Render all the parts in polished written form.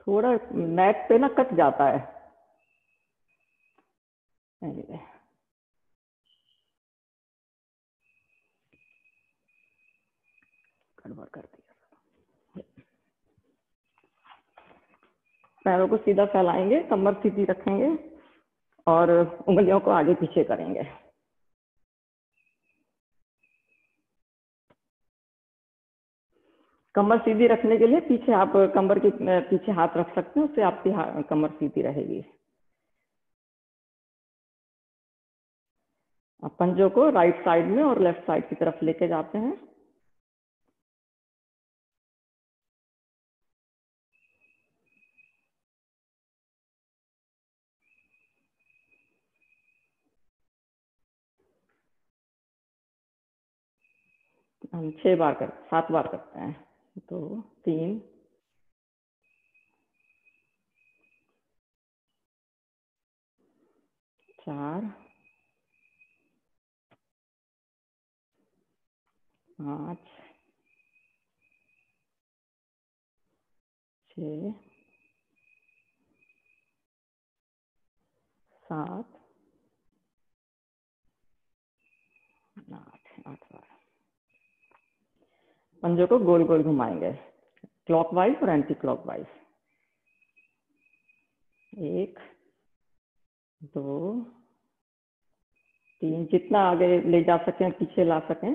थोड़ा नेक पे ना कट जाता है। Anyway, गड़बड़ कर दिया। पैरों को सीधा फैलाएंगे, कमर सीधी रखेंगे और उंगलियों को आगे पीछे करेंगे। कमर सीधी रखने के लिए पीछे आप कमर के पीछे हाथ रख सकते हैं, उससे आपकी कमर सीधी रहेगी। आप पंजों को राइट साइड में और लेफ्ट साइड की तरफ लेके जाते हैं। हम 7 बार करते हैं। 2 3 4 5 6 7 8 बार। पंजों को गोल गोल घुमाएंगे, क्लॉकवाइज और एंटी क्लॉकवाइज। 1 2 3, जितना आगे ले जा सकें पीछे ला सकें।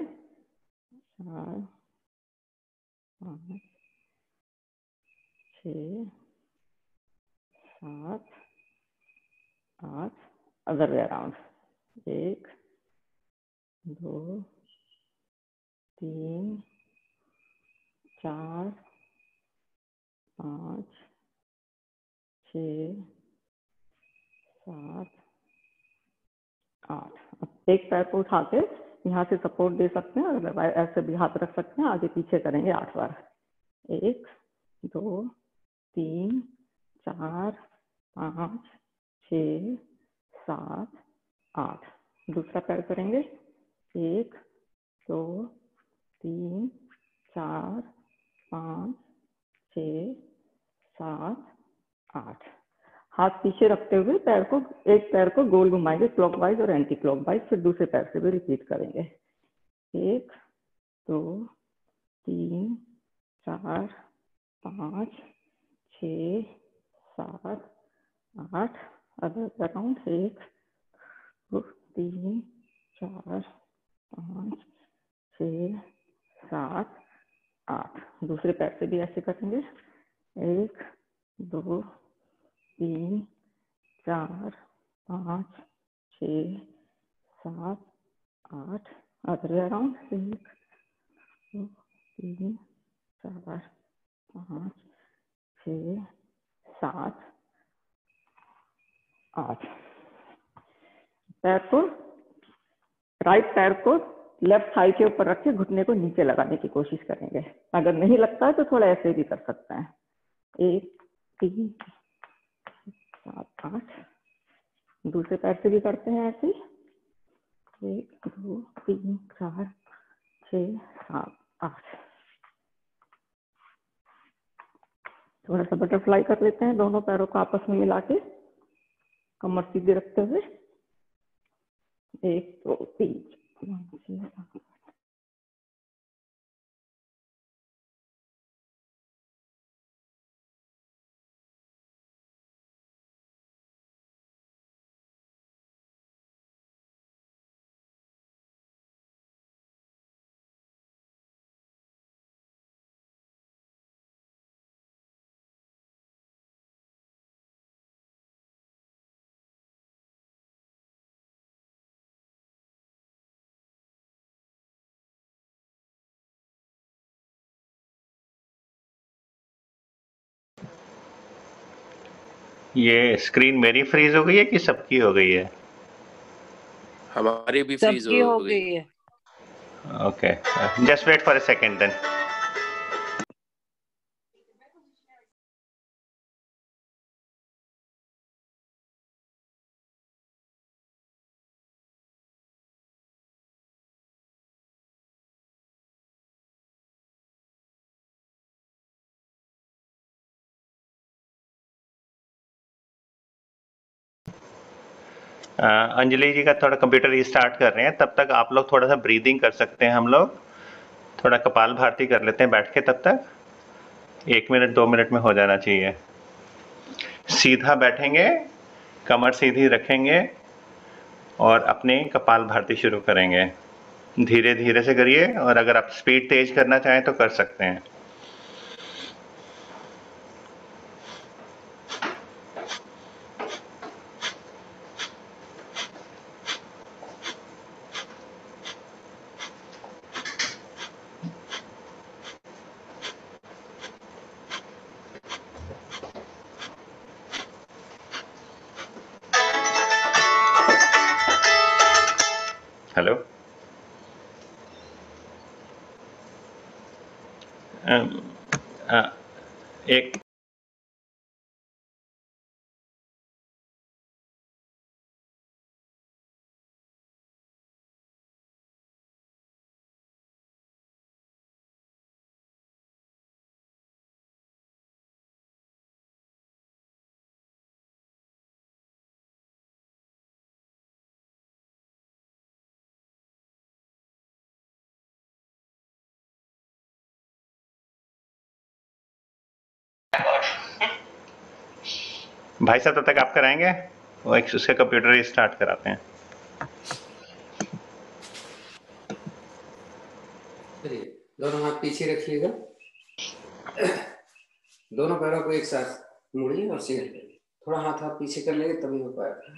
4 5 6 7 8, अदर वे अराउंड। 1 2 3 4 5 6 7 8। अब एक पैर को उठा के यहाँ से सपोर्ट दे सकते हैं और ऐसे भी हाथ रख सकते हैं, आगे पीछे करेंगे 8 बार। 1 2 3 4 5 6 7 8। दूसरा पैर करेंगे। 1 2 3 4 5 6 7 8। हाथ पीछे रखते हुए एक पैर को गोल घुमाएंगे क्लॉकवाइज और एंटी क्लॉकवाइज, फिर दूसरे पैर से भी रिपीट करेंगे। 1 2 3 4 5 6 7 8, अदर अराउंड। 1 2 3 4 5 6 7 8। दूसरे पैर से भी ऐसे करेंगे। 1 2 3 4 5 6 7 8, अदर अराउंड। 1 2 3 4 5 6 7 8। राइट पैर को लेफ्ट थाई के ऊपर रख के घुटने को नीचे लगाने की कोशिश करेंगे। अगर नहीं लगता है तो थोड़ा ऐसे भी कर सकते हैं। 1 3 7 8। दूसरे पैर से भी करते हैं ऐसे। 1 2 3 4 6 7 8। थोड़ा सा बटरफ्लाई कर लेते हैं, दोनों पैरों को आपस में मिला के कमर सीधे रखते हुए। 1 2 3 4 6 7। ये स्क्रीन मेरी फ्रीज हो गई है कि सबकी हो गई है? हमारी भी फ्रीज सबकी हो गई है। Okay, just wait for a second then. Anjali ji का थोड़ा कंप्यूटर रीस्टार्ट कर रहे हैं, तब तक आप लोग थोड़ा सा ब्रीदिंग कर सकते हैं। हम लोग थोड़ा कपाल भारती कर लेते हैं बैठ के, तब तक 1 मिनट 2 मिनट में हो जाना चाहिए। सीधा बैठेंगे, कमर सीधी रखेंगे और अपनी कपाल भारती शुरू करेंगे। धीरे धीरे से करिए, और अगर आप स्पीड तेज करना चाहें तो कर सकते हैं। हेलो। एक भाई साहब, तब तक आप कराएंगे, वो एक उसका कंप्यूटर स्टार्ट कराते हैं। चलिए, दोनों हाथ पीछे रखिएगा। दोनों पैरों को एक साथ मोड़िए और सीधे करिए। थोड़ा हाथ हाथ पीछे कर लेंगे तभी हो पाएगा।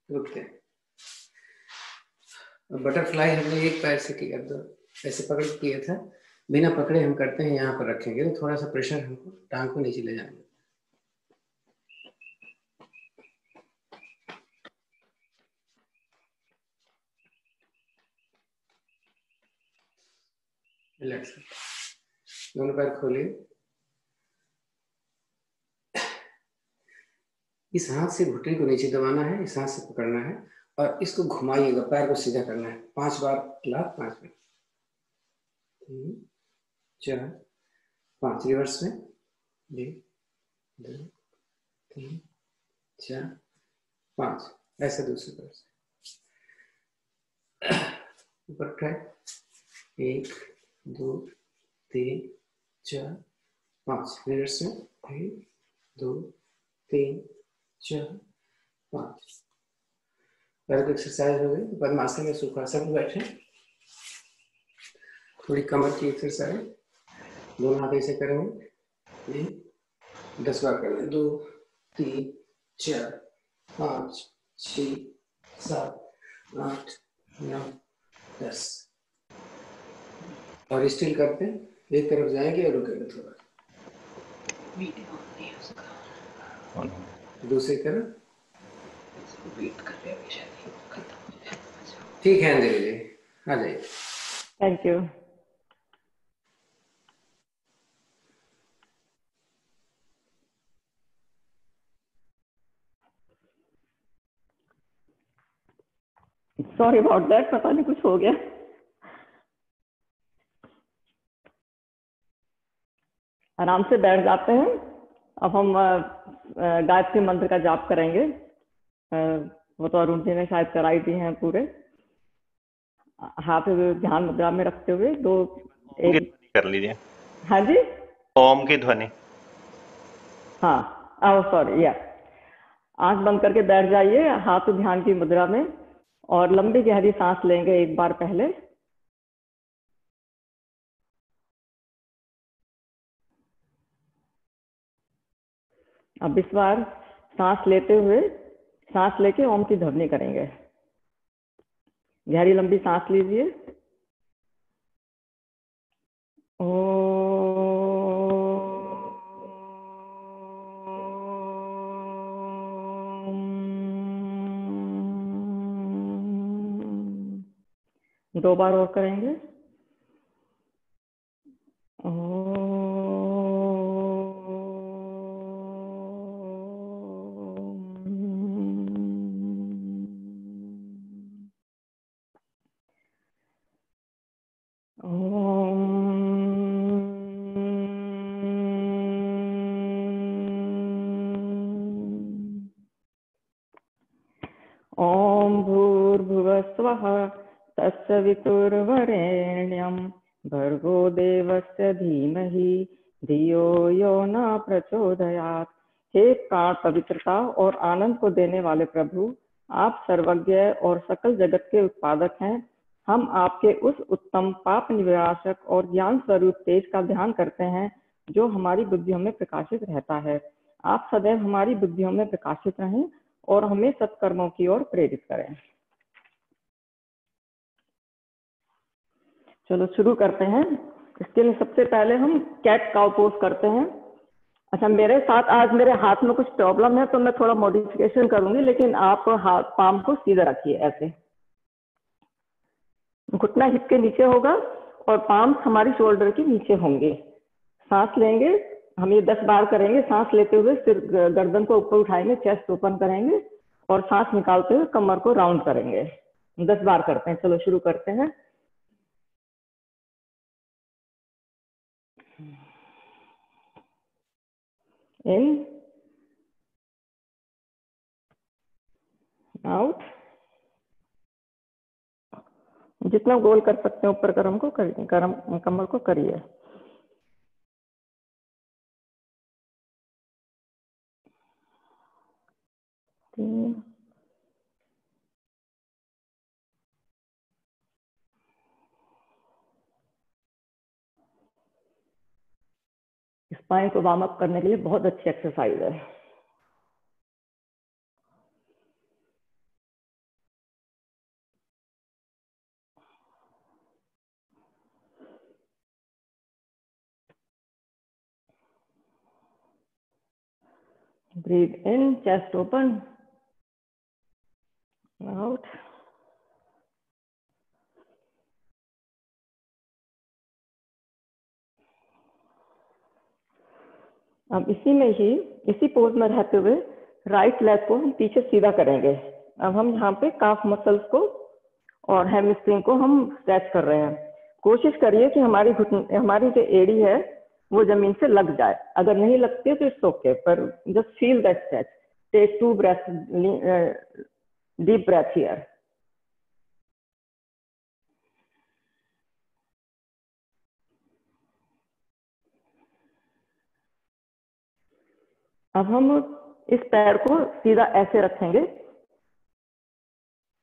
रुकते हैं। बटरफ्लाई हमने एक पैर से किया, तो ऐसे पकड़ किया था, बिना पकड़े हम करते हैं। यहाँ पर रखेंगे तो थोड़ा सा प्रेशर हमको टांग को नीचे ले जाएंगे। रिलैक्स, दोनों पैर खोलिए। इस हाथ से घुटने को नीचे दबाना है, इस हाथ से पकड़ना है और इसको घुमाइएगा, पैर को सीधा करना है। 5 बार लाभ, 5 मिनट, 3 4 5, रिवर्स में 1 2 3 4 5, ऐसे दूसरे पैर से ऊपर उठाए। 1 2 3 4 5, रिवर्स में 1 2 3 4 5। पैर की एक्सरसाइज हो गई। पद्मासन में सुखासन में बैठे, थोड़ी कमर की एक्सरसाइज। दोनों हाथ ऐसे करेंगे, 10 बार करेंगे। 2 3 4 5 6 7 8 9 10। और स्टिल करते हैं, एक तरफ जाएंगे और रुकेंगे थोड़ा, दूसरी तरफ वेट कर रहे हैं। ठीक है अंजलि जी, आ जाइए। Thank you. Sorry about that, पता नहीं कुछ हो गया। आराम से बैठ जाते हैं। अब हम गायत्री मंत्र का जाप करेंगे। वो तो अरुण जी ने शायद कराई दी हैं पूरे। हाथ ध्यान मुद्रा में रखते हुए दो एक कर लीजिए। हाँ जी, ओम की ध्वनि। हाँ, सॉरी, या आंख बंद करके बैठ जाइए, हाथ ध्यान की मुद्रा में, और लंबी गहरी सांस लेंगे एक बार पहले। अब इस बार सांस लेते हुए, सांस लेके ओम की ध्वनि करेंगे। गहरी लंबी सांस लीजिए। दो बार और करेंगे। ॐ भूर्भुवस्वः तत्सवितुर्वरेण्यं भर्गो देवस्य धीमहि धियो यो न प्रचोदयात्। हे प्राण पवित्रता और आनंद को देने वाले प्रभु, आप सर्वज्ञ और सकल जगत के उत्पादक हैं। हम आपके उस उत्तम पाप निवारक और ज्ञान स्वरूप तेज का ध्यान करते हैं जो हमारी बुद्धियों में प्रकाशित रहता है। आप सदैव हमारी बुद्धियों में प्रकाशित रहें और हमें सत्कर्मों की ओर प्रेरित करें। चलो शुरू करते हैं। इसके लिए सबसे पहले हम कैट काउ पोज करते हैं। अच्छा, मेरे साथ आज मेरे हाथ में कुछ प्रॉब्लम है तो मैं थोड़ा मॉडिफिकेशन करूंगी, लेकिन आप हाथ पाम को सीधा रखिए। ऐसे घुटना हिप के नीचे होगा और पाम हमारी शोल्डर के नीचे होंगे। सांस लेंगे, हम ये 10 बार करेंगे। सांस लेते हुए सिर गर्दन को ऊपर उठाएंगे, चेस्ट ओपन करेंगे और सांस निकालते हुए कमर को राउंड करेंगे। 10 बार करते हैं। चलो शुरू करते हैं। इन, आउट। जितना गोल कर सकते हैं ऊपर कमर को करिए, कमर को करिए। स्पाइन को वार्म अप करने के लिए बहुत अच्छी एक्सरसाइज है। ब्रीथ इन, चेस्ट ओपन, आउट। अब इसी पोज में रहते हुए राइट लेग को हम पीछे सीधा करेंगे। अब हम यहाँ पे काफ मसल्स को और हैमस्ट्रिंग को हम स्ट्रेच कर रहे हैं। कोशिश करिए कि हमारी जो एड़ी है वो जमीन से लग जाए। अगर नहीं लगती है तो इट्स ओके, पर just feel that stretch. Take 2 breath, deep breath here. अब हम इस पैर को सीधा ऐसे रखेंगे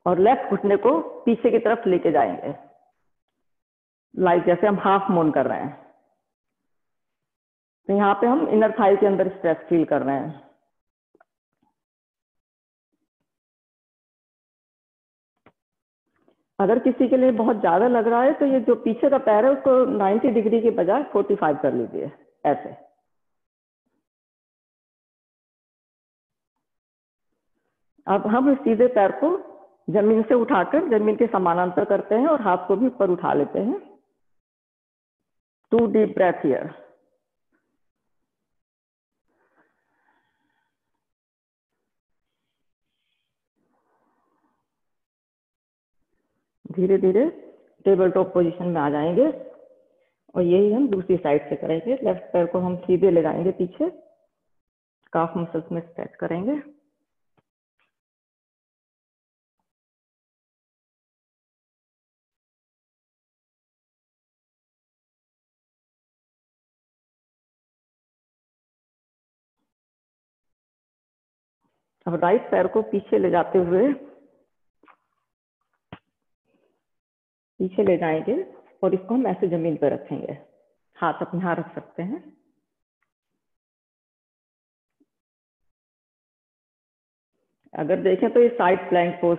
और लेफ्ट घुटने को पीछे की तरफ लेके जाएंगे, लाइक जैसे हम हाफ मून कर रहे हैं। तो यहाँ पे हम इनर थाई के अंदर स्ट्रेच फील कर रहे हैं। अगर किसी के लिए बहुत ज्यादा लग रहा है तो ये जो पीछे का पैर है उसको 90 डिग्री के बजाय 45 कर लीजिए, ऐसे। अब हम सीधे पैर को जमीन से उठाकर जमीन के समानांतर करते हैं और हाथ को भी ऊपर उठा लेते हैं। 2 डीप ब्रेथ हियर। धीरे धीरे टेबल टॉप पोजीशन में आ जाएंगे और यही हम दूसरी साइड से करेंगे। लेफ्ट पैर को हम सीधे ले जाएंगे पीछे, काफ मसल्स में स्ट्रेच करेंगे। अब राइट पैर को पीछे ले जाते हुए पीछे ले जाएंगे और इसको हम ऐसे जमीन पर रखेंगे। हाथ अपने यहाँ रख सकते हैं। अगर देखें तो ये side plank pose,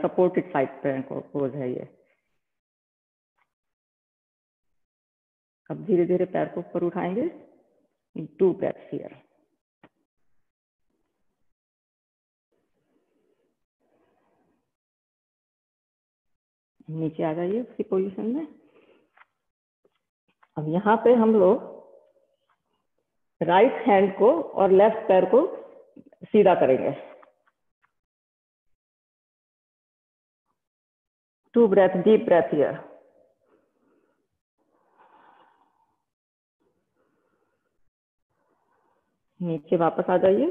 supported side plank pose है ये। अब धीरे धीरे पैर को ऊपर उठाएंगे। 2 ब्रेथ्स हियर। नीचे आ जाइए उसी पोजीशन में। अब यहाँ पे हम लोग राइट हैंड को और लेफ्ट पैर को सीधा करेंगे। 2 ब्रेथ, डीप ब्रेथ हियर। नीचे वापस आ जाइए।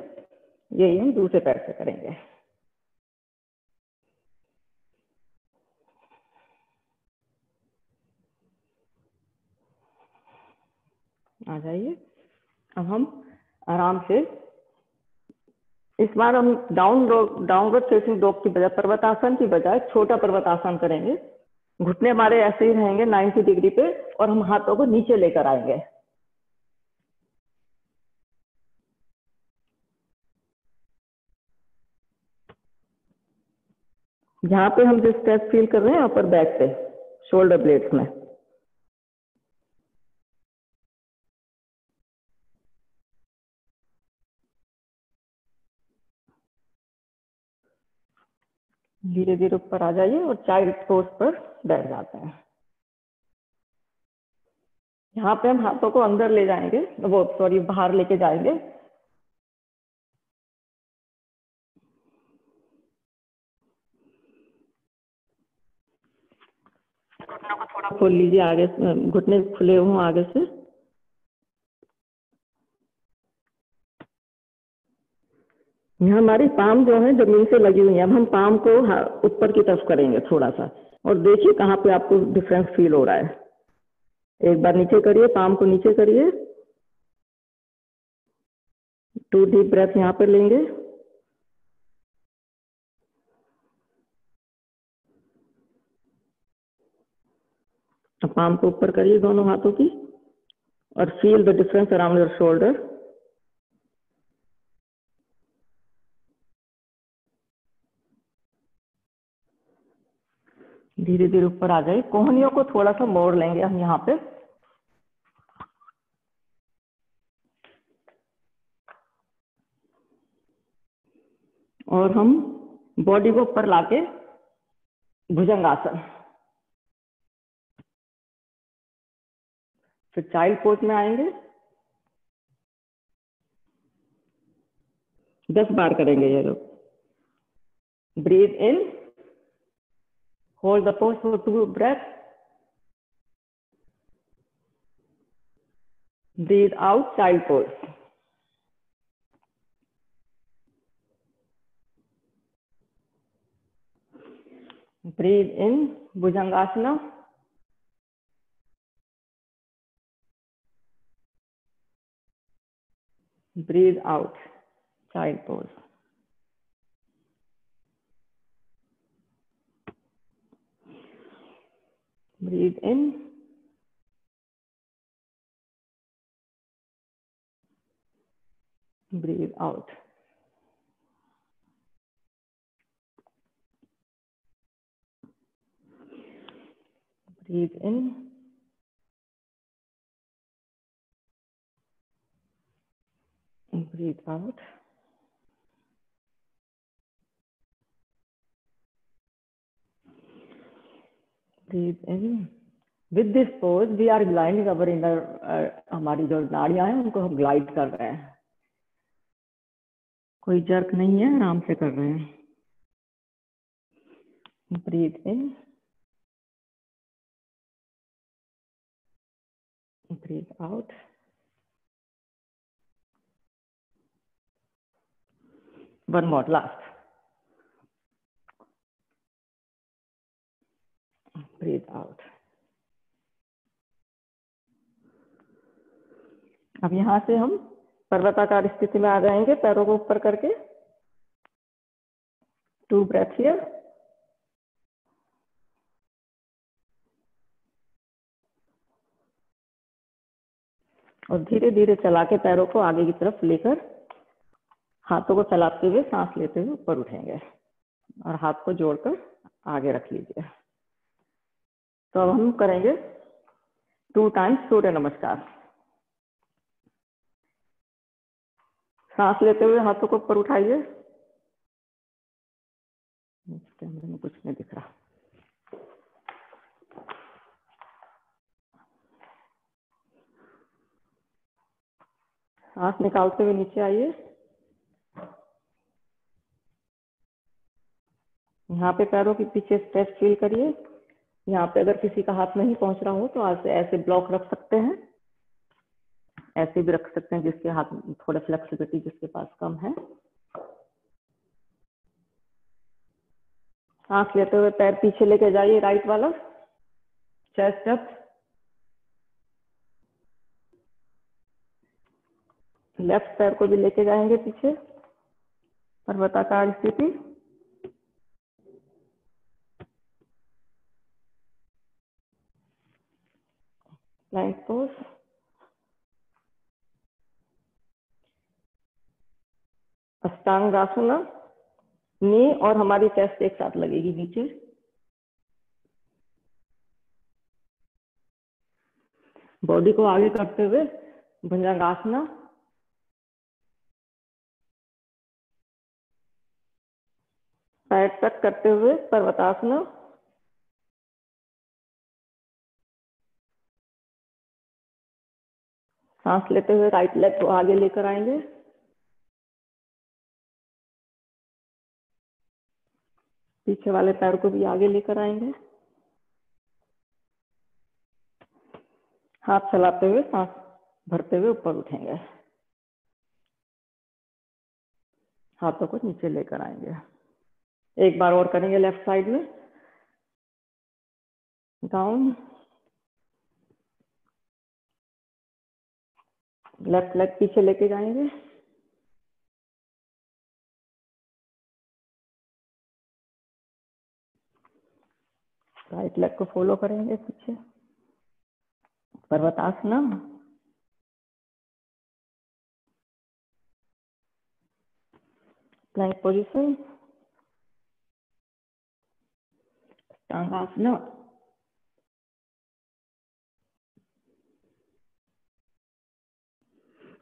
यही हम दूसरे पैर से करेंगे। आ जाइए। अब हम आराम से इस बार हम डाउनवर्ड फेसिंग डॉग की बजाय, पर्वतासन की बजाय छोटा पर्वतासन करेंगे। घुटने हमारे ऐसे ही रहेंगे 90 डिग्री पे और हम हाथों को नीचे लेकर आएंगे। यहाँ पे हम जो स्ट्रेच फील कर रहे हैं अपर बैक पे, शोल्डर ब्लेड्स में। धीरे धीरे ऊपर आ जाइए और चाइल्ड पोज पर बैठ जाते हैं। यहाँ पे हम हाथों को अंदर ले जाएंगे, वो सॉरी बाहर लेके जाएंगे। घुटनों को थोड़ा खोल लीजिए आगे, घुटने खुले हों आगे से। यहाँ हमारी पाम जो है जमीन से लगी हुई है। अब हम पाम को ऊपर की तरफ करेंगे थोड़ा सा, और देखिए कहाँ पे आपको डिफरेंस फील हो रहा है। एक बार नीचे करिए, पाम को नीचे करिए। 2 डीप ब्रेथ यहाँ पर लेंगे। पाम को ऊपर करिए दोनों हाथों की और feel the difference around your shoulder. धीरे धीरे ऊपर आ जाइए। कोहनियों को थोड़ा सा मोड़ लेंगे हम यहाँ पे। और हम बॉडी को ऊपर लाके भुजंगासन, फिर चाइल्ड पोज में आएंगे। 10 बार करेंगे ये लोग। Breathe in, hold the pose for 2 breath, breathe out, child pose. Breathe in, Bhujangasana. Breathe out, child pose. Breathe in, breathe out. Breathe in, breathe out. Breathe in. With this pose, we are gliding our inner, हमारी जो नाड़ियां हैं उनको हम glide कर रहे हैं। कोई jerk नहीं है, आराम से कर रहे हैं। Breathe in. Breathe out. One more, last. Breathe out. अब यहाँ से हम पर्वताकार स्थिति में आ जाएंगे, पैरों को ऊपर करके। 2 breath here. और धीरे धीरे चला के पैरों को आगे की तरफ लेकर हाथों को फैलाते हुए सांस लेते हुए ऊपर उठेंगे और हाथ को जोड़कर आगे रख लीजिए। तो अब हम करेंगे 2 टाइम्स सूर्य नमस्कार। सांस लेते हुए हाथों को ऊपर उठाइए। कैमरे में कुछ नहीं दिख रहा। सांस निकालते हुए नीचे आइए। यहाँ पे पैरों के पीछे स्ट्रेच फील करिए। यहाँ पे अगर किसी का हाथ नहीं पहुंच रहा हो तो ऐसे ब्लॉक रख सकते हैं। ऐसे भी रख सकते हैं, जिसके हाथ में थोड़ा फ्लेक्सिबिलिटी जिसके पास कम है। सांस लेते हुए पैर पीछे लेके जाइए, राइट वाला, चेस्ट अप। लेफ्ट पैर को भी लेके जाएंगे पीछे, पर्वताकार स्थिति। Plank pose. अष्टांगासना, नी और हमारी चेस्ट एक साथ लगेगी नीचे। बॉडी को आगे करते हुए भुजंगासना। पैर तक करते हुए पर्वतासना। सांस लेते हुए राइट लेग को आगे लेकर आएंगे। पीछे वाले पैर को भी आगे लेकर आएंगे। हाथ चलाते हुए सांस भरते हुए ऊपर उठेंगे। हाथों को नीचे लेकर आएंगे। एक बार और करेंगे लेफ्ट साइड में। डाउन। लेफ्ट लेग पीछे लेके जाएंगे। राइट लेग को फॉलो करेंगे पीछे। पर्वतासना। Plank position. अष्टांगासना।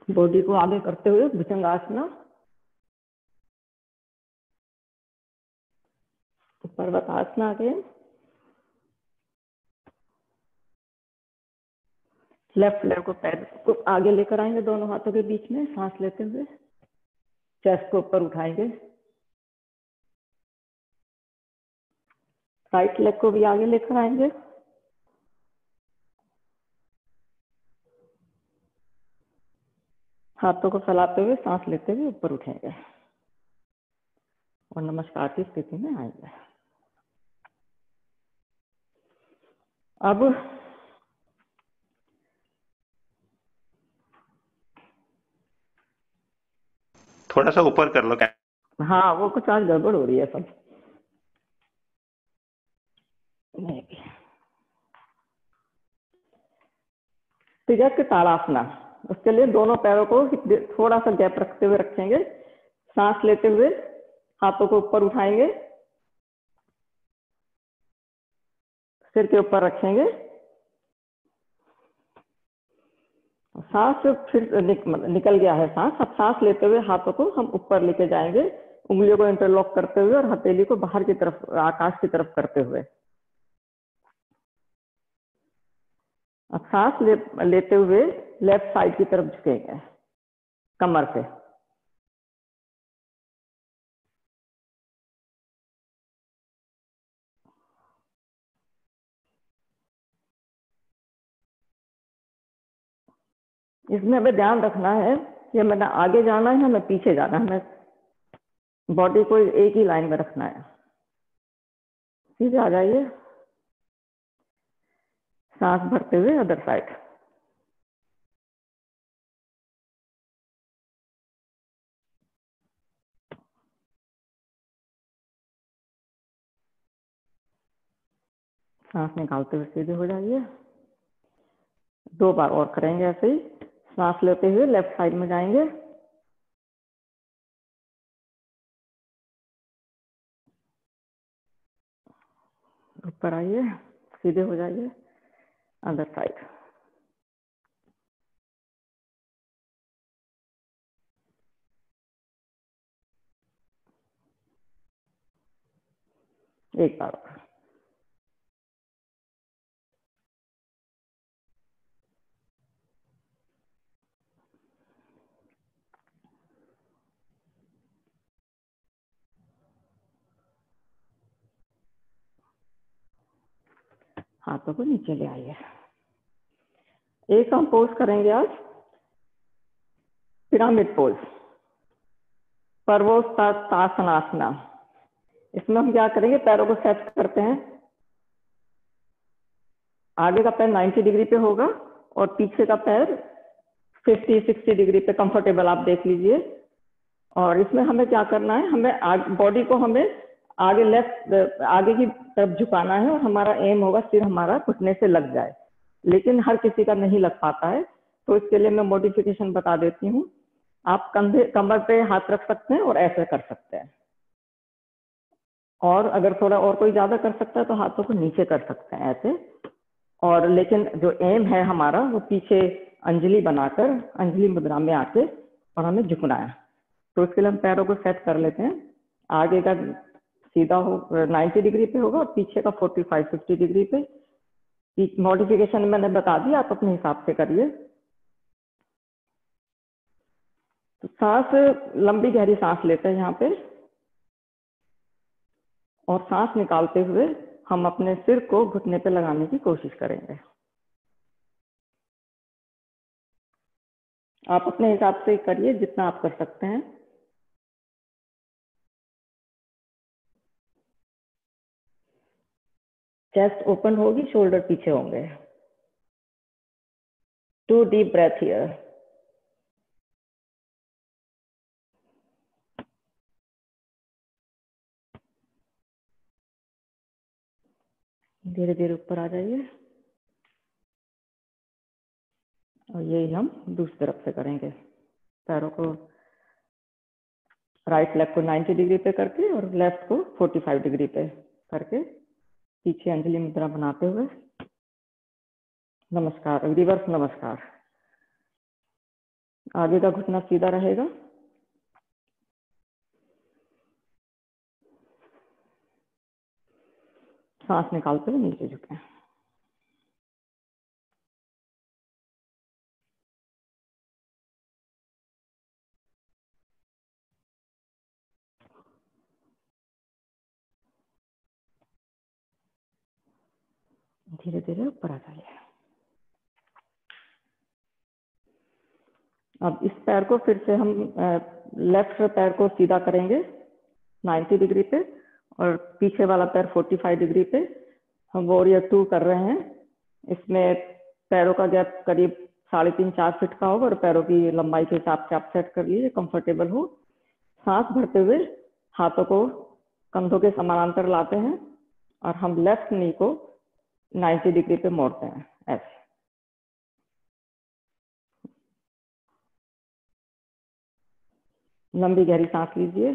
बॉडी को आगे करते हुए भुजंगासना। पर्वतासना अगेन। लेफ्ट लेग को पैर को आगे लेकर आएंगे दोनों हाथों के बीच में, सांस लेते हुए चेस्ट को ऊपर उठाएंगे। राइट लेग को भी आगे लेकर आएंगे। हाथों को फैलाते हुए सांस लेते हुए ऊपर उठेंगे और नमस्कार की स्थिति में आएंगे। अब थोड़ा सा ऊपर कर लो। हाँ, वो कुछ आज गड़बड़ हो रही है सब। तिर्यक ताड़ासना। उसके लिए दोनों पैरों को थोड़ा सा गैप रखते हुए रखेंगे। सांस लेते हुए हाथों को ऊपर उठाएंगे, सिर के ऊपर रखेंगे। सांस फिर निकल गया है सांस। अब सांस लेते हुए हाथों को हम ऊपर लेके जाएंगे, उंगलियों को इंटरलॉक करते हुए और हथेली को बाहर की तरफ, आकाश की तरफ करते हुए। अब सांस लेते हुए लेफ्ट साइड की तरफ झुकेंगे कमर से। इसमें हमें ध्यान रखना है कि हमें ना आगे जाना है, हमें पीछे जाना है। हमें बॉडी को एक ही लाइन में रखना है। सीधे आ जाइए, सांस भरते हुए अदर साइड। सांस निकालते हुए सीधे हो जाइए। 2 बार और करेंगे ऐसे ही। सांस लेते हुए लेफ्ट साइड में जाएंगे, ऊपर आइए, सीधे हो जाइए, अदर साइड। एक बार और। हाथों को नीचे ले आइए। एक हम पोज करेंगे आज पिरामिड पोज, पर्वोत्तानासना। इसमें हम क्या करेंगे, पैरों को सेट करते हैं। आगे का पैर 90 डिग्री पे होगा और पीछे का पैर 50-60 डिग्री पे कंफर्टेबल आप देख लीजिए। और इसमें हमें क्या करना है, हमें बॉडी को हमें आगे की तरफ झुकाना है और हमारा एम होगा सिर हमारा घुटने से लग जाए, लेकिन हर किसी का नहीं लग पाता है। तो इसके लिए मैं मॉडिफिकेशन बता देती हूँ। आप कमर पे हाथ रख सकते हैं और ऐसे कर सकते हैं, और अगर थोड़ा और कोई ज्यादा कर सकता है तो हाथों को नीचे कर सकते हैं ऐसे। और लेकिन जो एम है हमारा वो पीछे अंजलि बनाकर अंजलि मुद्रा में आके और हमें झुकना है। तो उसके लिए हम पैरों को सेट कर लेते हैं। आगे का सीधा हो 90 डिग्री पे होगा और पीछे का 45-50 डिग्री पे। मॉडिफिकेशन मैंने बता दी, आप अपने हिसाब से करिए। तो सांस, लंबी गहरी सांस लेते हैं यहाँ पे, और सांस निकालते हुए हम अपने सिर को घुटने पे लगाने की कोशिश करेंगे। आप अपने हिसाब से करिए जितना आप कर सकते हैं। चेस्ट ओपन होगी, शोल्डर पीछे होंगे। 2 डीप ब्रेथ हियर। धीरे धीरे ऊपर आ जाइए, और यही हम दूसरी तरफ से करेंगे। पैरों को, राइट लेग को 90 डिग्री पे करके और लेफ्ट को 45 डिग्री पे करके पीछे अंजलि मुद्रा बनाते हुए नमस्कार, रिवर्स नमस्कार। आगे का घुटना सीधा रहेगा। सांस निकालते हुए नीचे झुकें। धीरे धीरे ऊपर आ जाइए। अब इस पैर को फिर से हम लेफ्ट पैर को सीधा करेंगे 90 डिग्री पे, और पीछे वाला पैर 45 डिग्री पे। हम वॉरियर 2 कर रहे हैं। इसमें पैरों का गैप करीब 3.5-4 फीट का होगा, और पैरों की लंबाई के हिसाब से आप सेट कर लीजिए, कंफर्टेबल हो। सांस भरते हुए हाथों को कंधों के समानांतर लाते हैं और हम लेफ्ट नी को 90 डिग्री पे मोड़ते हैं ऐसे। लंबी गहरी सांस लीजिए।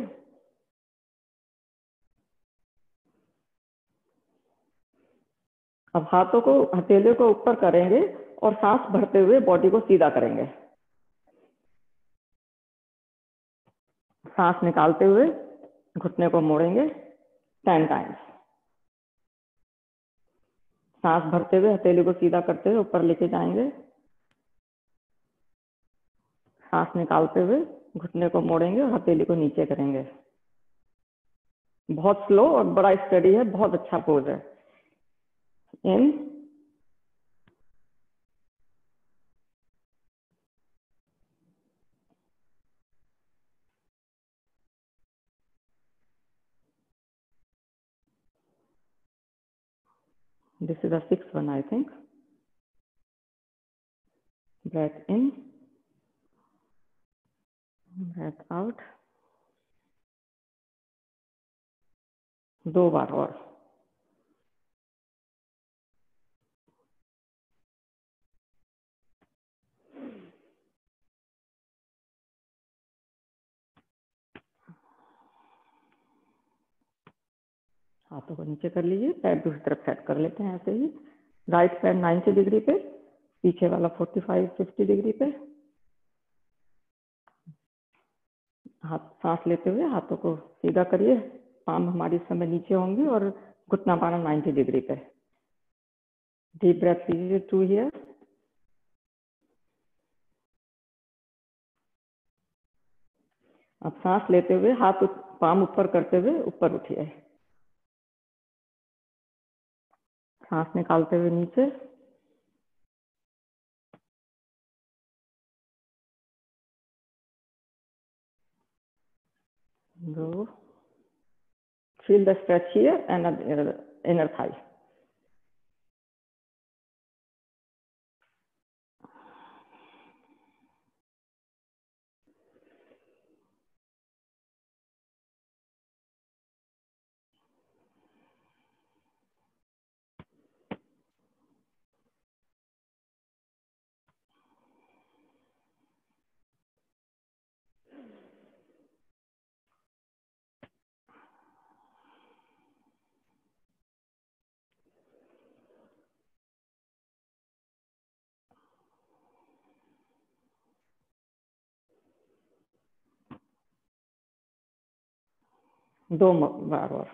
अब हाथों को, हथेलियों को ऊपर करेंगे और सांस भरते हुए बॉडी को सीधा करेंगे। सांस निकालते हुए घुटने को मोड़ेंगे 10 टाइम्स। सांस भरते हुए हथेली को सीधा करते हुए ऊपर लेके जाएंगे। सांस निकालते हुए घुटने को मोड़ेंगे और हथेली को नीचे करेंगे। बहुत स्लो और बड़ा स्टडी है, बहुत अच्छा पोज है। इन, this is the 6th one I think. Breath in, breath out। 2 बार और। हाथों को नीचे कर लीजिए, पैर दूसरी तरफ सेट कर लेते हैं ऐसे ही। राइट पैर 90 डिग्री पे, पीछे वाला 45-50 डिग्री पे। हाथ, सांस लेते हुए हाथों को सीधा करिए। पाम हमारी इस समय नीचे होंगी और घुटना पाना 90 डिग्री पे। डीप ब्रेथ लीजिए 2 हियर। अब सांस लेते हुए हाथ पाम ऊपर करते हुए ऊपर उठिए। सांस निकालते हुए नीचे। Go. Feel the stretch here and inner thigh. दो बार और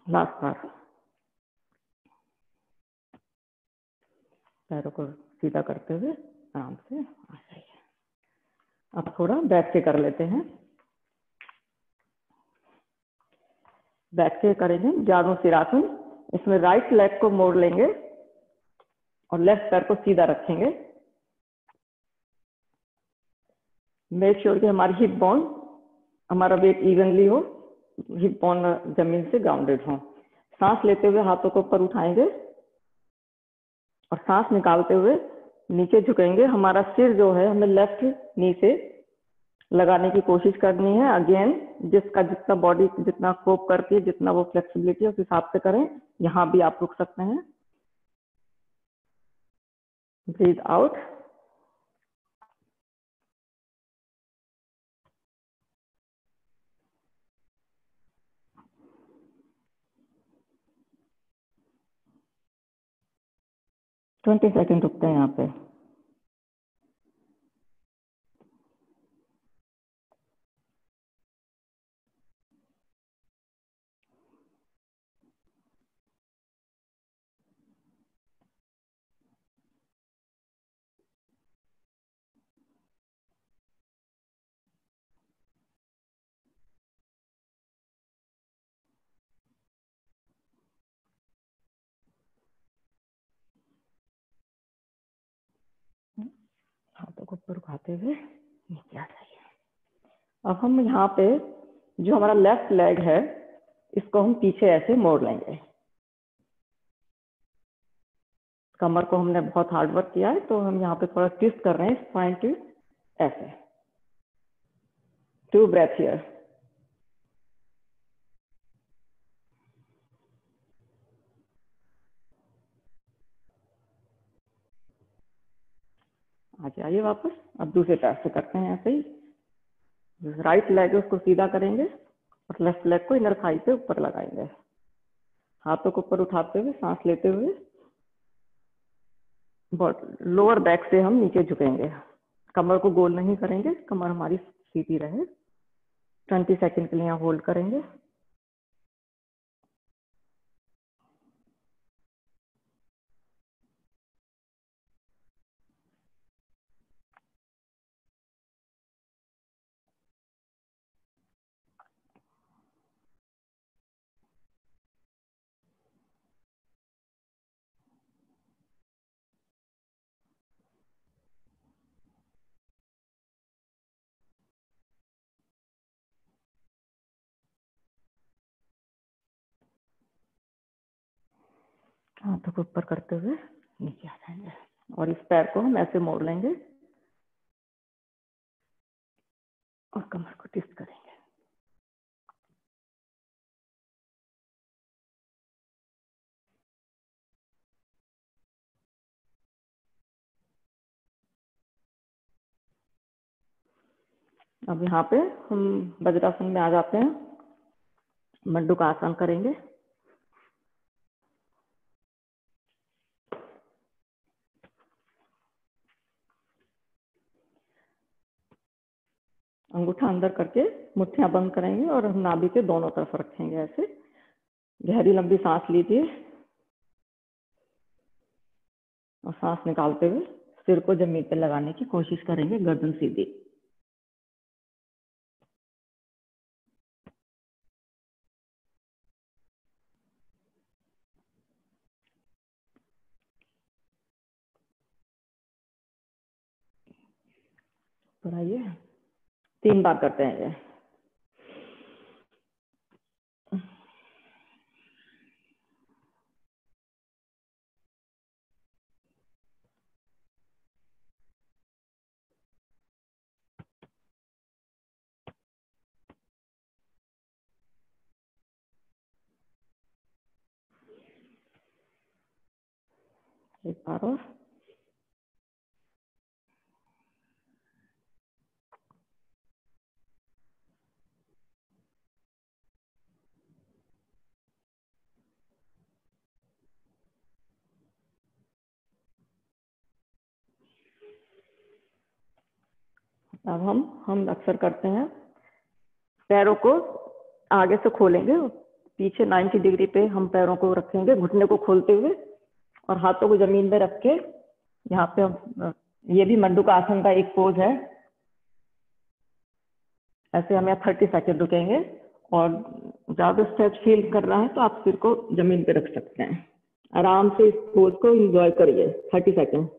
लास्ट बार। पैरों को सीधा करते हुए आराम से आ जाइए। अब थोड़ा बैठ के कर लेते हैं। बैठ के करेंगे जानु सिरासन। इसमें राइट लेग को मोड़ लेंगे और लेफ्ट पैर को सीधा रखेंगे। मेक श्योर कि हमारी हिप बोन, हमारा वेट इवनली हो, हिप बोन जमीन से ग्राउंडेड हो। सांस लेते हुए हाथों को ऊपर उठाएंगे और सांस निकालते हुए नीचे झुकेंगे। हमारा सिर जो है हमें लेफ्ट नी से लगाने की कोशिश करनी है। अगेन जिसका जितना बॉडी जितना कोप करती है, जितना वो फ्लेक्सिबिलिटी है उस हिसाब से करें। यहाँ भी आप रुक सकते हैं। Breathe out. ट्वेंटी सेकेंड रुकते हैं यहाँ पे। हाथों को ऊपर उठाते हुए नीचे आ जाइए। अब हम यहाँ पे जो हमारा लेफ्ट लेग है इसको हम पीछे ऐसे मोड़ लेंगे। कमर को हमने बहुत हार्ड वर्क किया है तो हम यहाँ पे थोड़ा ट्विस्ट कर रहे हैं स्पाइन ट्विस्ट ऐसे। 2 ब्रेथ हियर। आ जाइए वापस। अब दूसरे पैर से करते हैं ऐसे ही। राइट लेग उसको सीधा करेंगे और लेफ्ट लेग को इनर थाई पे ऊपर लगाएंगे। हाथों को ऊपर उठाते हुए सांस लेते हुए लोअर बैक से हम नीचे झुकेंगे। कमर को गोल नहीं करेंगे, कमर हमारी सीधी रहे। 20 सेकंड के लिए यहाँ होल्ड करेंगे। हाथों को ऊपर करते हुए नीचे आ जाएंगे और इस पैर को हम ऐसे मोड़ लेंगे और कमर को ट्विस्ट करेंगे। अब यहाँ पे हम वज्रासन में आ जाते हैं। मंडूकासन करेंगे। अंगूठा अंदर करके मुट्ठियां बंद करेंगे और हम नाभि के दोनों तरफ रखेंगे ऐसे। गहरी लंबी सांस लीजिए और सांस निकालते हुए सिर को जमीन पर लगाने की कोशिश करेंगे, गर्दन सीधी। बढ़ाइए, 3 बार करते हैं ये। एक बार और। अब हम अक्सर करते हैं, पैरों को आगे से खोलेंगे, पीछे 90 डिग्री पे हम पैरों को रखेंगे, घुटने को खोलते हुए, और हाथों को जमीन पे रख के यहाँ पे हम, ये भी मंडूकासन का एक पोज है। ऐसे हम यहाँ 30 सेकंड रुकेंगे, और ज्यादा स्ट्रेच फील कर रहा है तो आप सिर को जमीन पे रख सकते हैं। आराम से इस पोज को एंजॉय करिए 30 second.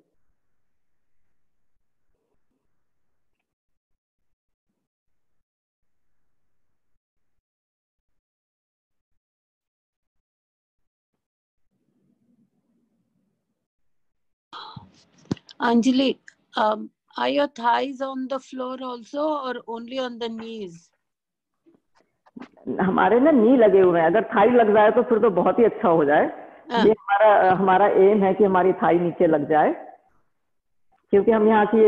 Anjali, are your thighs on the floor also or only on the knees? हमारे ना नी लगे हुए हैं, अगर थाई लग जाए तो फिर तो बहुत ही अच्छा हो जाए। ये हमारा एम है कि हमारी थाई नीचे लग जाए, क्योंकि हम यहाँ की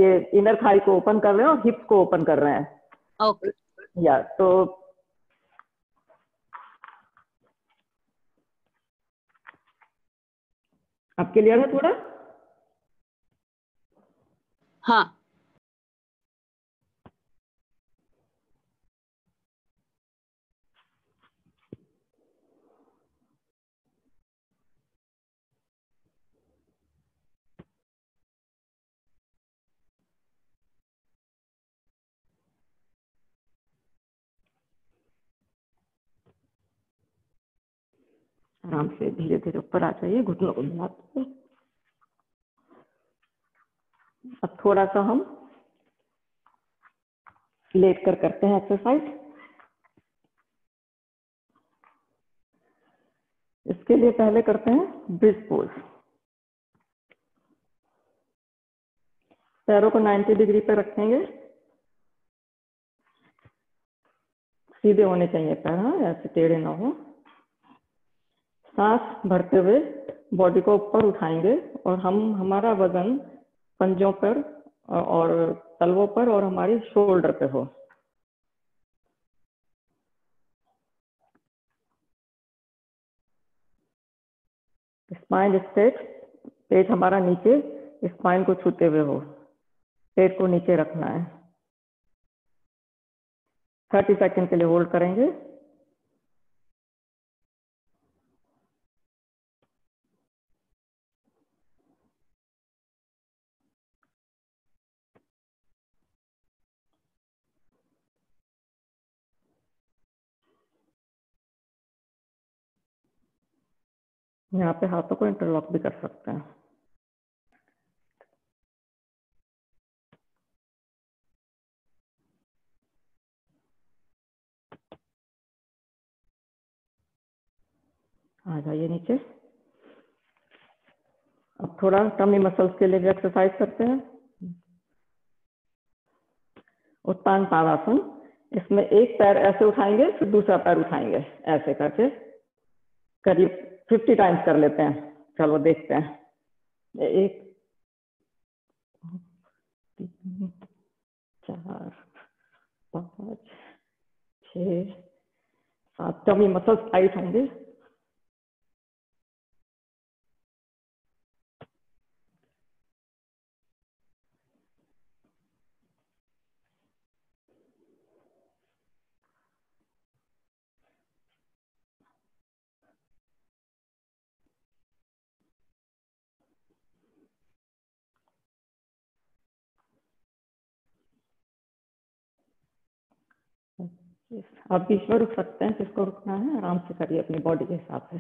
ये इनर थाई को ओपन कर रहे हैं और हिप्स को ओपन कर रहे हैं। ओके। या तो अब क्लियर है थोड़ा? हाँ। आराम से धीरे धीरे ऊपर आ जाइए, घुटनों को मिलाते हुए। अब थोड़ा सा हम लेट कर करते हैं एक्सरसाइज। इसके लिए पहले करते हैं ब्रिज पोज। पैरों को 90 डिग्री पे रखेंगे, सीधे होने चाहिए पैर, हाँ, ऐसे टेढ़े ना हो। सांस भरते हुए बॉडी को ऊपर उठाएंगे, और हमारा वजन पंजों पर और तलवों पर और हमारी शोल्डर पे हो। स्पाइन स्ट्रेट, पेट हमारा नीचे स्पाइन को छूते हुए हो, पेट को नीचे रखना है। 30 सेकंड के लिए होल्ड करेंगे। यहाँ पे हाथों को इंटरलॉक भी कर सकते हैं। आ जाइए नीचे। अब थोड़ा टमी मसल्स के लिए भी एक्सरसाइज करते हैं। उत्तान ताड़ासन, इसमें एक पैर ऐसे उठाएंगे, फिर दूसरा पैर उठाएंगे, ऐसे करके करीब 50 टाइम्स कर लेते हैं। चलो देखते हैं। 1 3 4 5 6 7। टमी मसल्स टाइट होंगे। आप बीच में रुक सकते हैं, किसको रुकना है आराम से करिए अपनी बॉडी के हिसाब से।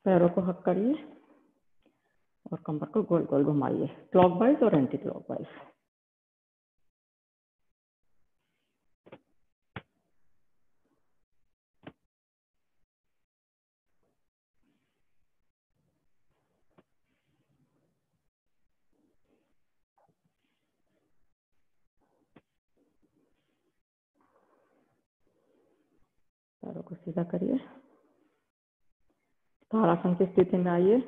पैरों को हक करिए और कमर को गोल गोल घुमाइए, क्लॉकवाइज और एंटी क्लॉकवाइज। पैरों को सीधा करिए, ताड़ासन की स्थिति में आइए,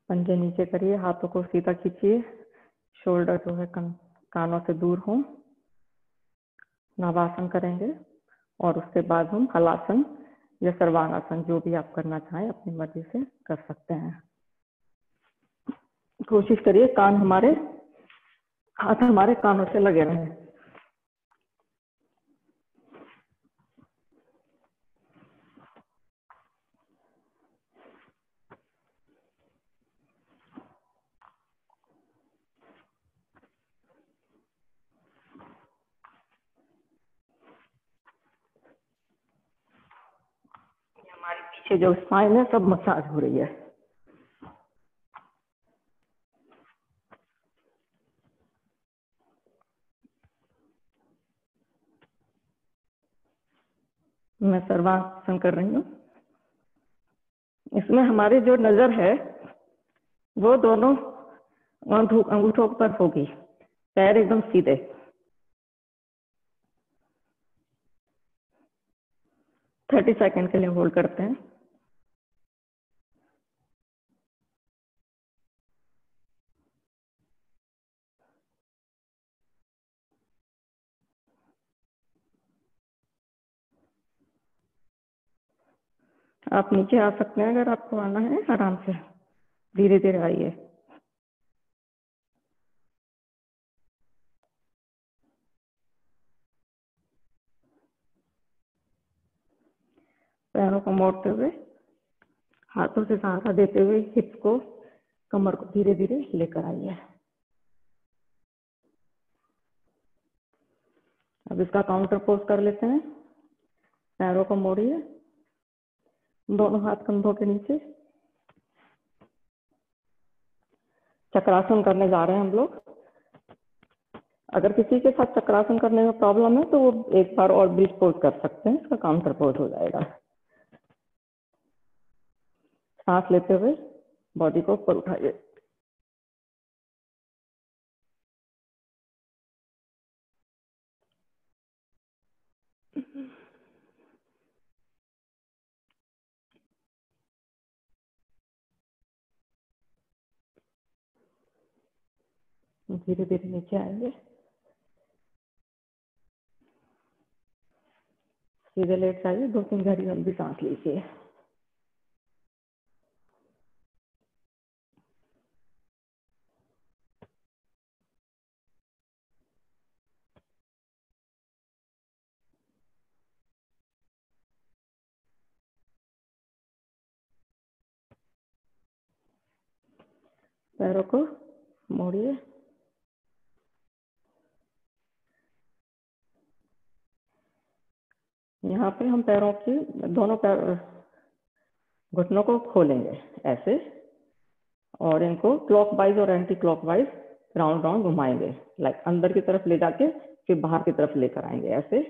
पंजे नीचे करिए, हाथों को सीधा खींचिए, शोल्डर जो है कानों से दूर हो। नवासन करेंगे और उसके बाद हम हलासन या सर्वांगासन, जो भी आप करना चाहें अपनी मर्जी से कर सकते हैं। कोशिश करिए हाथ हमारे कानों से लगे रहें। हमारे पीछे जो स्पाइन है सब मसाज हो रही है। मैं सर्वासन कर रही हूँ। इसमें हमारी जो नजर है वो दोनों अंगूठों पर होगी, पैर एकदम सीधे। 30 सेकंड के लिए होल्ड करते हैं। आप नीचे आ सकते हैं अगर आपको आना है, आराम से धीरे धीरे आइए। पैरों को मोड़ते हुए, हाथों से सहारा देते हुए हिप्स को, कमर को धीरे धीरे लेकर आइए। अब इसका काउंटर पोज कर लेते हैं। पैरों को मोड़िए, दोनों हाथ कंधों के नीचे। चक्रासन करने जा रहे हैं हम लोग। अगर किसी के साथ चक्रासन करने में प्रॉब्लम है तो वो एक बार और ब्रिज पोज कर सकते हैं, इसका काउंटर पोज हो जाएगा। सांस लेते हुए बॉडी को ऊपर उठाइए। धीरे धीरे नीचे आएंगे, सीधे लेट जाइए, 2-3 गहरी लंबी सांस लीजिए। पैरों को मोड़िए, यहाँ पे हम पैरों की दोनों पैर घुटनों को खोलेंगे ऐसे, और इनको क्लॉकवाइज और एंटी क्लॉकवाइज राउंड राउंड घुमाएंगे, लाइक अंदर की तरफ ले जाके फिर बाहर की तरफ लेकर आएंगे ऐसे।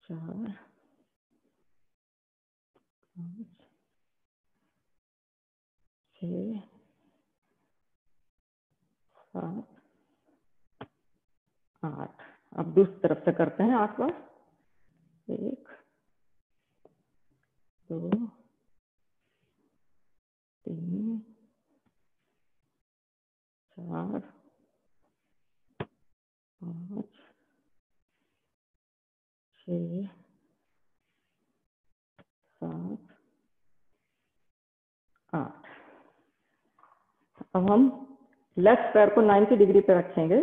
4, 5, 6, 7, 8। अब दूसरी तरफ से करते हैं 8 बार। 1, 2, 3, 4, 5, 6, 7, 8। अब हम लेफ्ट पैर को 90 डिग्री पे रखेंगे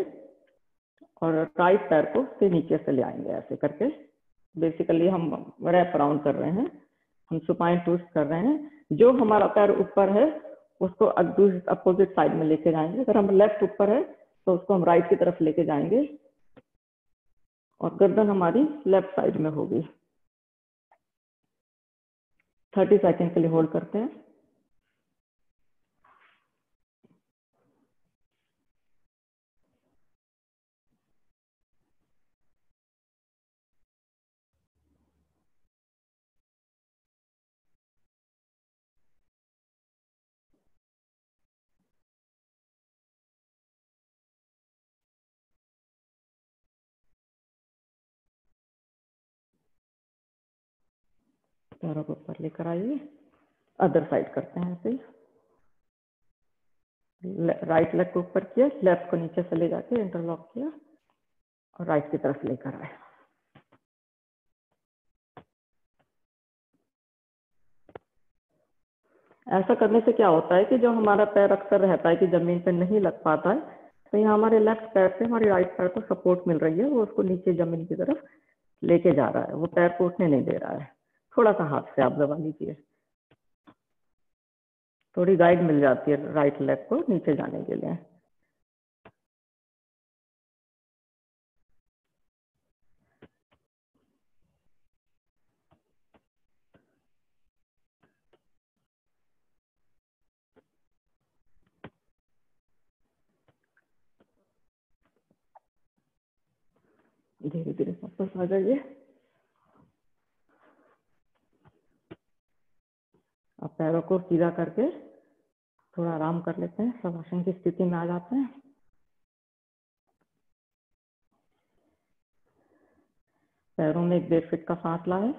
और राइट पैर को फिर नीचे से ले आएंगे ऐसे करके। बेसिकली हम रैप राउंड कर रहे हैं, हम सुपाइन ट्विस्ट कर रहे हैं। जो हमारा पैर ऊपर है उसको अपोजिट साइड में लेके जाएंगे। अगर हम लेफ्ट ऊपर है तो उसको हम राइट की तरफ लेके जाएंगे और गर्दन हमारी लेफ्ट साइड में होगी। 30 सेकंड के लिए होल्ड करते हैं। पैरों को ऊपर लेकर आइए। अदर साइड करते हैं ऐसे ही। राइट लेग को ऊपर किया, लेफ्ट को नीचे से ले जाके इंटरलॉक किया और राइट की तरफ लेकर आए। ऐसा करने से क्या होता है कि जो हमारा पैर अक्सर रहता है कि जमीन पर नहीं लग पाता है, तो यहाँ हमारे लेफ्ट पैर से हमारी राइट पैर को सपोर्ट मिल रही है, वो उसको नीचे जमीन की तरफ लेके जा रहा है, वो पैर को उठने नहीं दे रहा है। थोड़ा सा हाथ से आप दबा लीजिए, थोड़ी गाइड मिल जाती है राइट लेग को नीचे जाने के लिए। धीरे धीरे वापस आ जाइए। अब पैरों को सीधा करके थोड़ा आराम कर लेते हैं, शवासन की स्थिति में आ जाते हैं। पैरों में 1.5 फीट का फासला है।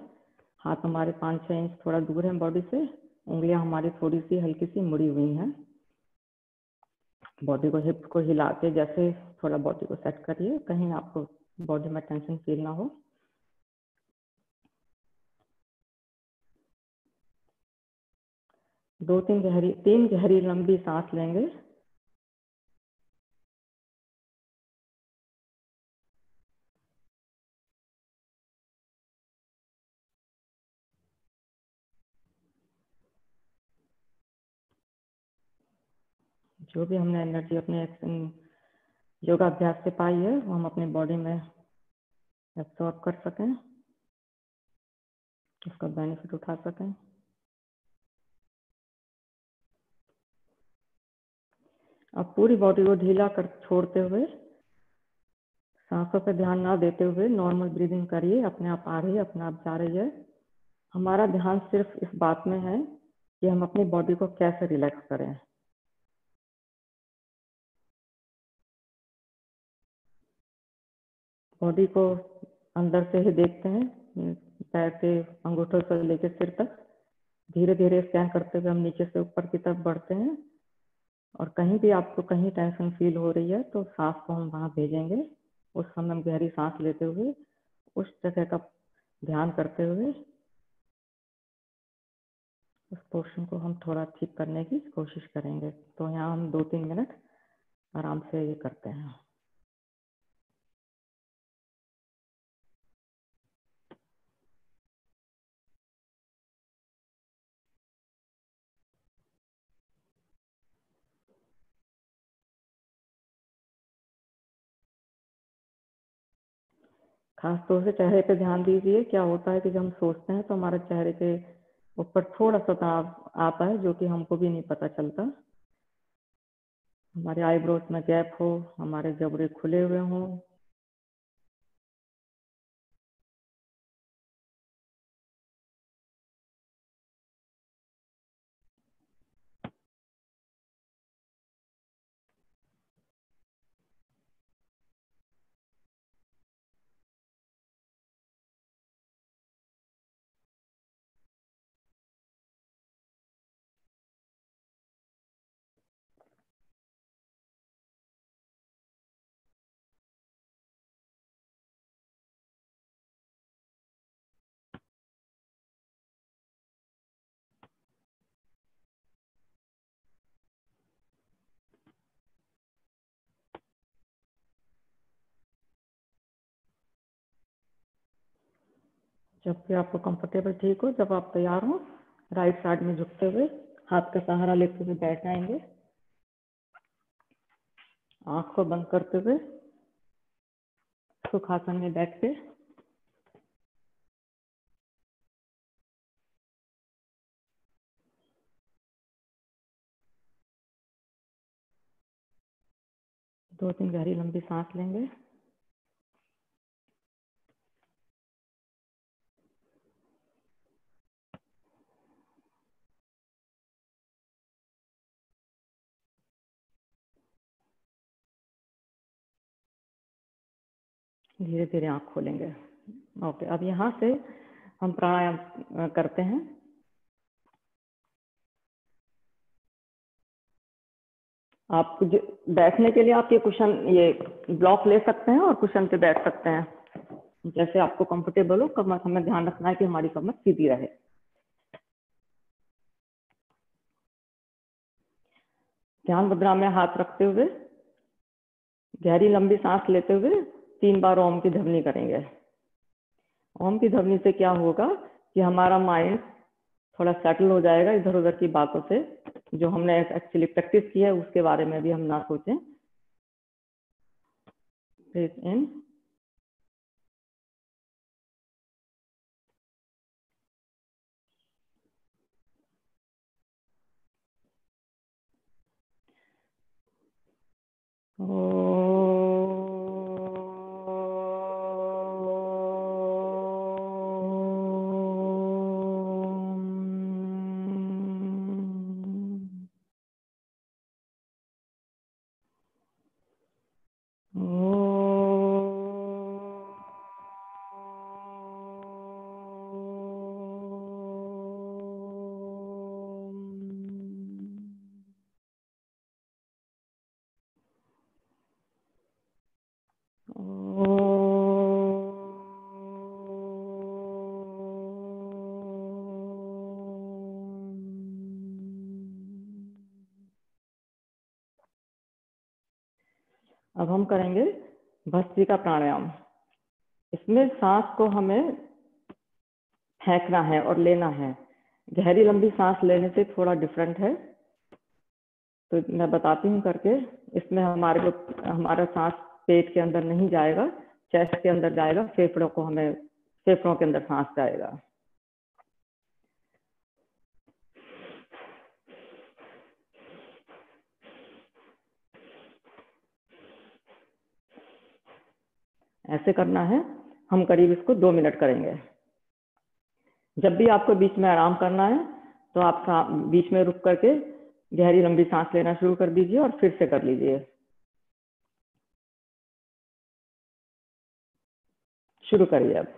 हाथ हमारे 5-6 इंच थोड़ा दूर है बॉडी से। उंगलियां हमारी थोड़ी सी हल्की सी मुड़ी हुई हैं। बॉडी को हिप्स को हिला के जैसे थोड़ा बॉडी को सेट करिए, कहीं आपको बॉडी में टेंशन फील ना हो। तीन गहरी लंबी सांस लेंगे। जो भी हमने एनर्जी अपने योगाभ्यास से पाई है वो हम अपनी बॉडी में एब्सॉर्ब कर सकें, उसका बेनिफिट उठा सकें। अब पूरी बॉडी को ढीला कर छोड़ते हुए, सांसों पे ध्यान ना देते हुए नॉर्मल ब्रीदिंग करिए। अपने आप आ रही है, अपने आप जा रही है। हमारा ध्यान सिर्फ इस बात में है कि हम अपनी बॉडी को कैसे रिलैक्स करें। बॉडी को अंदर से ही देखते हैं, पैर के अंगूठों से लेकर सिर तक। धीरे धीरे स्कैन करते हुए हम नीचे से ऊपर की तरफ बढ़ते हैं और कहीं भी आपको कहीं टेंशन फील हो रही है तो सांस को हम वहां भेजेंगे। उस समय हम गहरी सांस लेते हुए उस जगह का ध्यान करते हुए उस पोर्शन को हम थोड़ा ठीक करने की कोशिश करेंगे। तो यहाँ हम 2-3 मिनट आराम से ये करते हैं। खास तौर से चेहरे पे ध्यान दीजिए। क्या होता है कि जब हम सोचते हैं तो हमारे चेहरे के ऊपर थोड़ा सा तनाव आता है, जो कि हमको भी नहीं पता चलता। हमारे आईब्रोज में गैप हो, हमारे जबड़े खुले हुए हों, जब भी आपको कंफर्टेबल ठीक हो, जब आप तैयार हो, राइट साइड में झुकते हुए हाथ का सहारा लेते हुए बैठ जाएंगे। आंख को बंद करते हुए सुखासन में बैठ के दो तीन गहरी लंबी सांस लेंगे। धीरे धीरे आंख खोलेंगे। ओके, अब यहाँ से हम प्राणायाम करते हैं। आप बैठने के लिए आप ये कुशन, ये ब्लॉक ले सकते हैं और कुशन पे बैठ सकते हैं, जैसे आपको कंफर्टेबल हो। कमर, हमें ध्यान रखना है कि हमारी कमर सीधी रहे। ध्यान मुद्रा में हाथ रखते हुए गहरी लंबी सांस लेते हुए 3 बार ओम की ध्वनि करेंगे। ओम की ध्वनि से क्या होगा कि हमारा माइंड थोड़ा सेटल हो जाएगा, इधर उधर की बातों से, जो हमने एक्चुअली प्रैक्टिस की है उसके बारे में भी हम ना सोचें। ब्रीथ इन, अब हम करेंगे भस्त्रिका प्राणायाम। इसमें सांस को हमें फेंकना है और लेना है। गहरी लंबी सांस लेने से थोड़ा डिफरेंट है, तो मैं बताती हूँ करके। इसमें हमारा सांस पेट के अंदर नहीं जाएगा, चेस्ट के अंदर जाएगा। फेफड़ों के अंदर सांस जाएगा। ऐसे करना है। हम करीब इसको 2 मिनट करेंगे। जब भी आपको बीच में आराम करना है तो आप बीच में रुक करके गहरी लंबी सांस लेना शुरू कर दीजिए और फिर से कर लीजिए। शुरू करिए अब।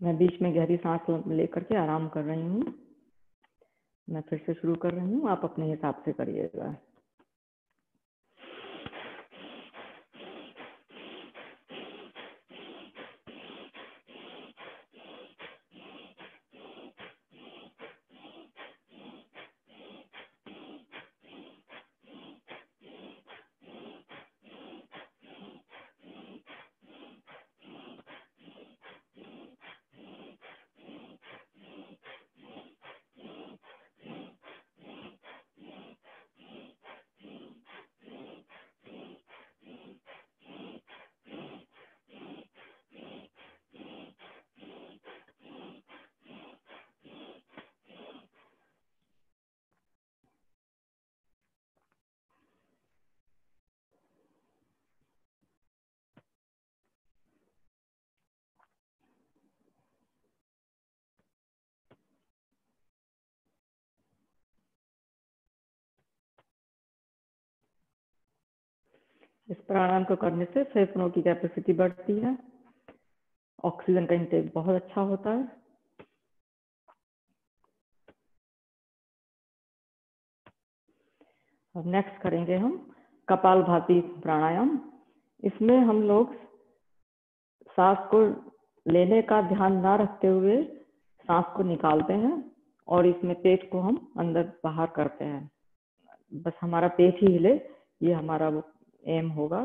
मैं बीच में गहरी सांस लेकर के आराम कर रही हूँ। मैं फिर से शुरू कर रही हूँ, आप अपने हिसाब से करिएगा। इस प्राणायाम को करने से फेफड़ों की कैपेसिटी बढ़ती है, ऑक्सीजन का इंटेक बहुत अच्छा होता है। अब नेक्स्ट करेंगे हम कपालभाति प्राणायाम। इसमें हम लोग सांस को लेने का ध्यान ना रखते हुए सांस को निकालते हैं और इसमें पेट को हम अंदर बाहर करते हैं। बस हमारा पेट ही हिले, ये हमारा वो एम होगा।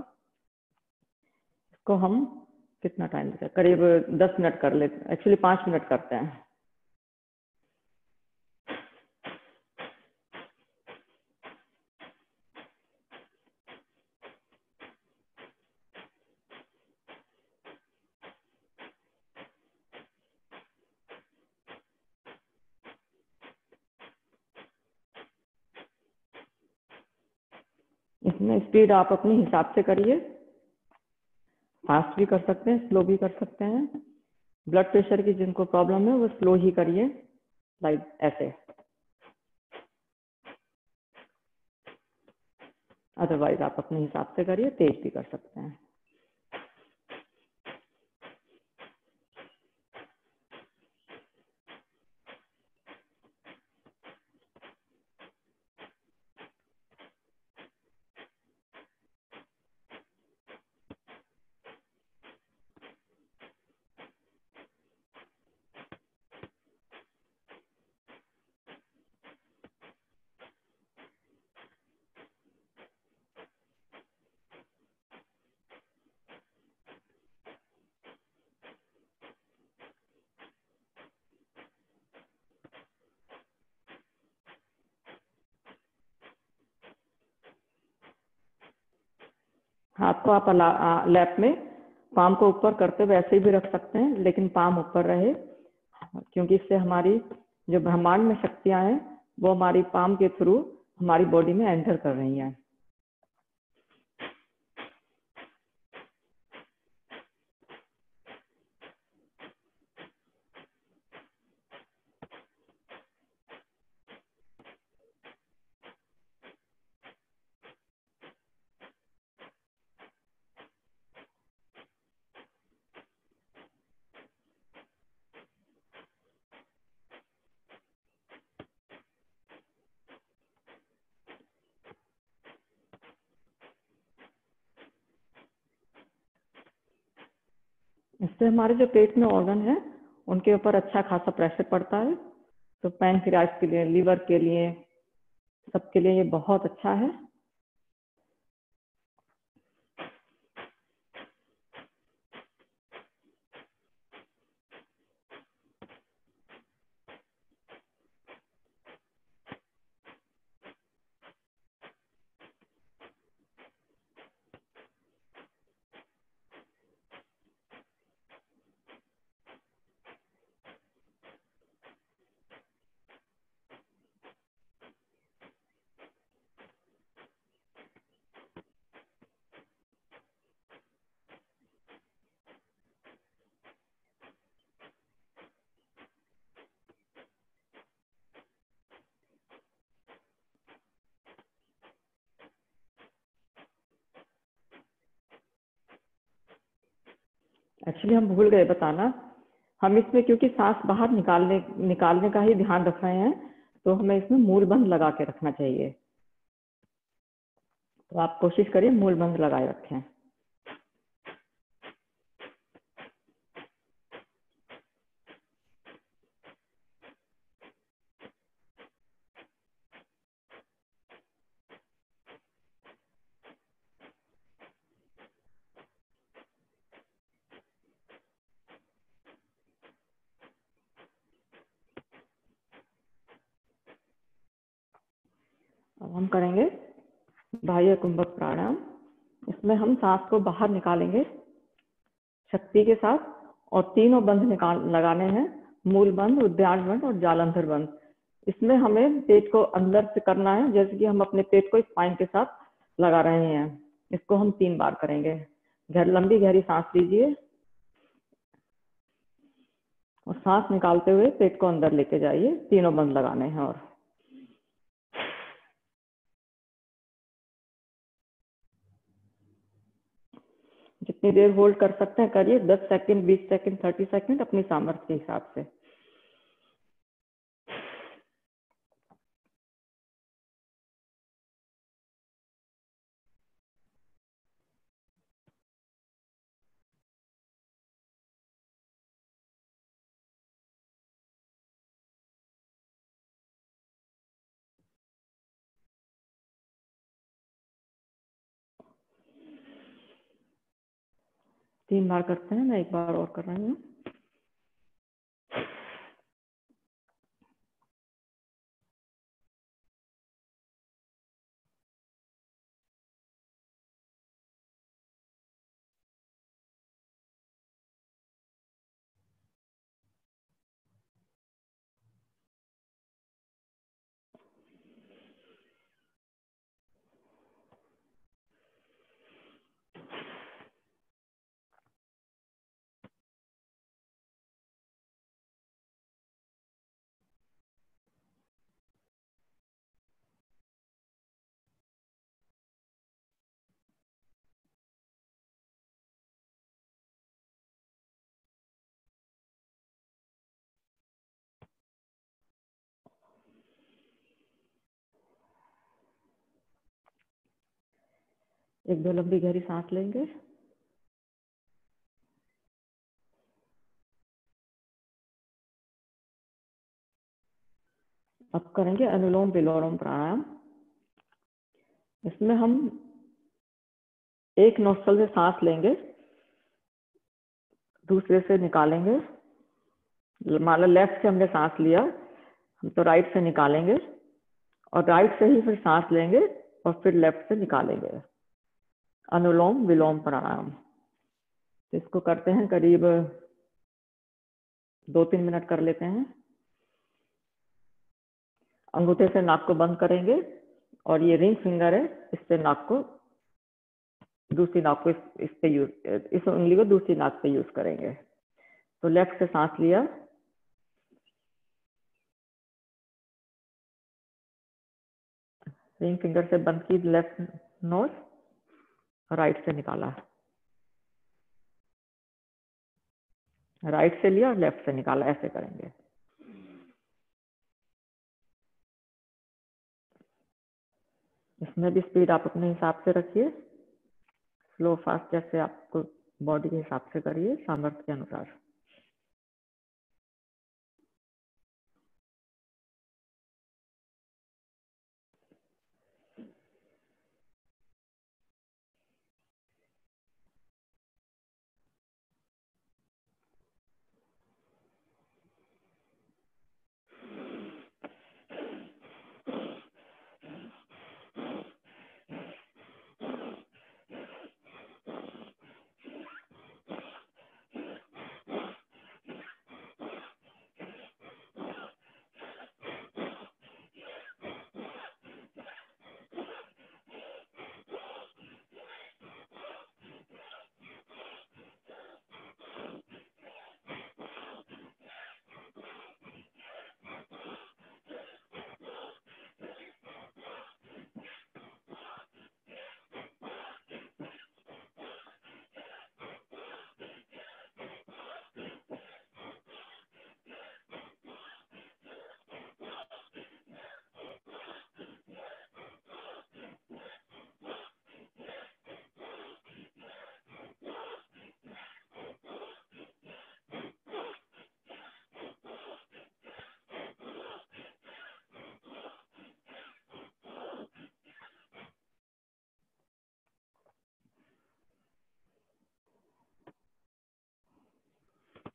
इसको हम कितना टाइम लेते हैं, करीब 10 मिनट कर लेते हैं, एक्चुअली 5 मिनट करते हैं। इसमें स्पीड आप अपने हिसाब से करिए, फास्ट भी कर सकते हैं, स्लो भी कर सकते हैं। ब्लड प्रेशर की जिनको प्रॉब्लम है वो स्लो ही करिए, लाइक ऐसे। अदरवाइज आप अपने हिसाब से करिए, तेज भी कर सकते हैं। हाथ को आप लैप में पाम को ऊपर करते हुए ऐसे भी रख सकते हैं, लेकिन पाम ऊपर रहे, क्योंकि इससे हमारी जो ब्रह्मांड में शक्तियां हैं वो हमारी पाम के थ्रू हमारी बॉडी में एंटर कर रही हैं। इससे हमारे जो पेट में ऑर्गन है उनके ऊपर अच्छा खासा प्रेशर पड़ता है, तो पैनक्रियाज के लिए, लीवर के लिए, सबके लिए ये बहुत अच्छा है। एक्चुअली हम भूल गए बताना, हम इसमें क्योंकि सांस बाहर निकालने का ही ध्यान रख रहे हैं, तो हमें इसमें मूल बंद लगा के रखना चाहिए। तो आप कोशिश करिए मूल बंद लगाए रखें। अब हम करेंगे बाह्य कुंभक प्राणायाम। इसमें हम सांस को बाहर निकालेंगे शक्ति के साथ, और तीनों बंद लगाने हैं, मूल बंद, उद्यान बंद और जालंधर बंद। इसमें हमें पेट को अंदर से करना है, जैसे कि हम अपने पेट को स्पाइन के साथ लगा रहे हैं। इसको हम 3 बार करेंगे। लंबी गहरी सांस लीजिए और सांस निकालते हुए पेट को अंदर लेके जाइए, तीनों बंद लगाने हैं। और जितनी देर होल्ड कर सकते हैं करिए, 10 सेकंड, 20 सेकंड, 30 सेकंड, अपनी सामर्थ्य के हिसाब से। तीन बार करते हैं, मैं एक बार और कर रही हूँ। एक दो लंबी गहरी सांस लेंगे। अब करेंगे अनुलोम विलोम प्राणायाम। इसमें हम एक नोस्ट्रल से सांस लेंगे, दूसरे से निकालेंगे। मान लो लेफ्ट से हमने सांस लिया, हम तो राइट से निकालेंगे और राइट से ही फिर सांस लेंगे और फिर लेफ्ट से निकालेंगे। अनुलोम विलोम प्राणायाम। इसको करते हैं, करीब 2-3 मिनट कर लेते हैं। अंगूठे से नाक को बंद करेंगे और ये रिंग फिंगर है, इससे नाक को, दूसरी नाक को इस पे यूज, इस उंगली को दूसरी नाक पे यूज करेंगे। तो लेफ्ट से सांस लिया, रिंग फिंगर से बंद की लेफ्ट नोज, राइट से निकाला, राइट से लिया और लेफ्ट से निकाला, ऐसे करेंगे। इसमें भी स्पीड आप अपने हिसाब से रखिए, स्लो फास्ट जैसे आपको बॉडी के हिसाब से करिए, सामर्थ्य के अनुसार।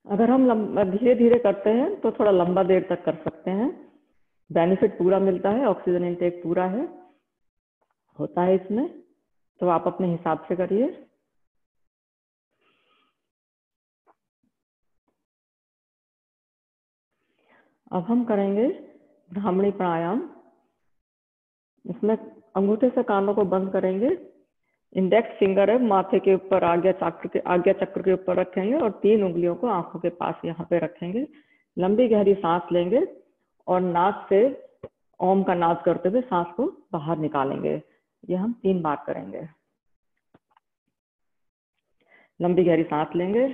अगर हम धीरे धीरे करते हैं तो थोड़ा लंबा देर तक कर सकते हैं, बेनिफिट पूरा मिलता है, ऑक्सीजन इनटेक पूरा है होता है इसमें। तो आप अपने हिसाब से करिए। अब हम करेंगे भ्रामरी प्राणायाम। इसमें अंगूठे से कानों को बंद करेंगे, इंडेक्स फिंगर है माथे के ऊपर आज्ञा चक्र के ऊपर रखेंगे और 3 उंगलियों को आंखों के पास यहाँ पे रखेंगे। लंबी गहरी सांस लेंगे और नाक से ओम का नाद करते हुए सांस को बाहर निकालेंगे। ये हम 3 बार करेंगे। लंबी गहरी सांस लेंगे।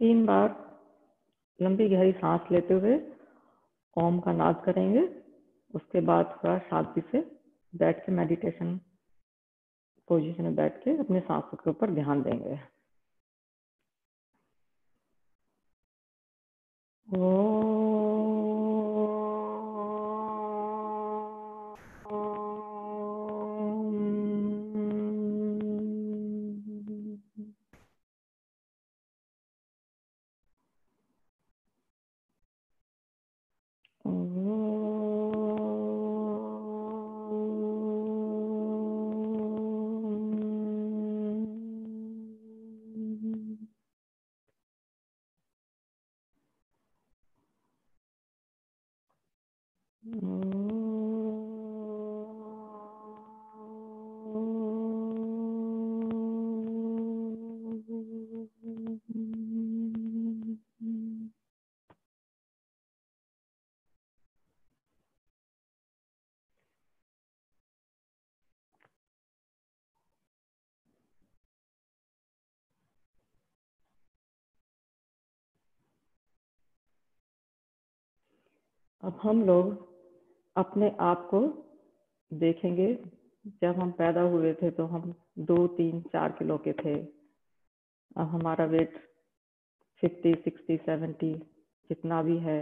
तीन बार लंबी गहरी सांस लेते हुए ओम का नाद करेंगे। उसके बाद थोड़ा शांति से बैठ के मेडिटेशन पोजीशन में बैठ के अपने सांसों के ऊपर ध्यान देंगे। अब हम लोग अपने आप को देखेंगे। जब हम पैदा हुए थे तो हम 2, 3, 4 किलो के थे। अब हमारा वेट 50, 60, 70 जितना भी है।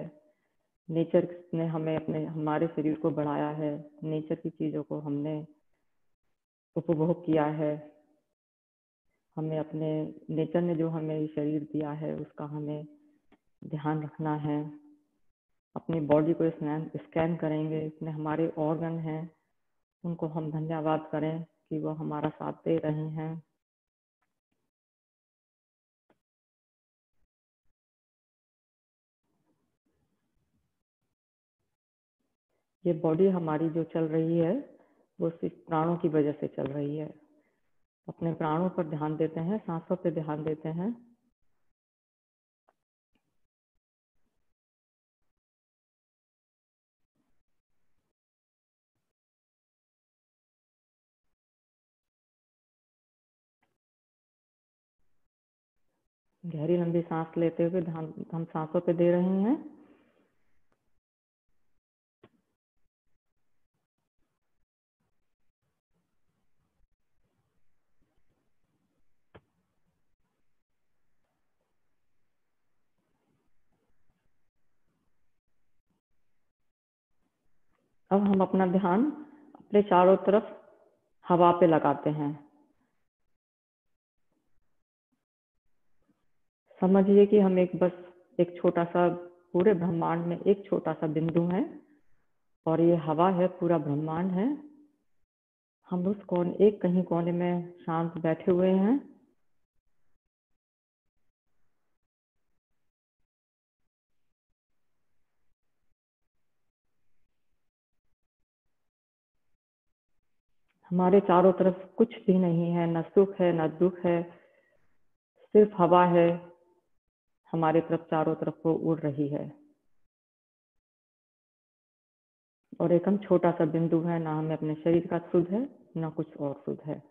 नेचर ने हमें हमारे शरीर को बढ़ाया है। नेचर की चीज़ों को हमने उपभोग किया है। हमें अपने नेचर ने जो हमें ये शरीर दिया है उसका हमें ध्यान रखना है। अपनी बॉडी को स्कैन करेंगे। इसमें हमारे ऑर्गन हैं, उनको हम धन्यवाद करें कि वो हमारा साथ दे रहे हैं। ये बॉडी हमारी जो चल रही है वो सिर्फ प्राणों की वजह से चल रही है। अपने प्राणों पर ध्यान देते हैं, सांसों पर ध्यान देते हैं। गहरी लंबी सांस लेते हुए ध्यान हम सांसों पे दे रहे हैं। अब हम अपना ध्यान अपने चारों तरफ हवा पे लगाते हैं। समझिए कि हम एक छोटा सा पूरे ब्रह्मांड में एक छोटा सा बिंदु है और ये हवा है, पूरा ब्रह्मांड है। हम एक कहीं कोने में शांत बैठे हुए हैं। हमारे चारों तरफ कुछ भी नहीं है, न सुख है न दुख है, सिर्फ हवा है हमारे तरफ चारों तरफ वो उड़ रही है। और एक हम छोटा सा बिंदु है, ना हमें अपने शरीर का सुध है ना कुछ और सुध है।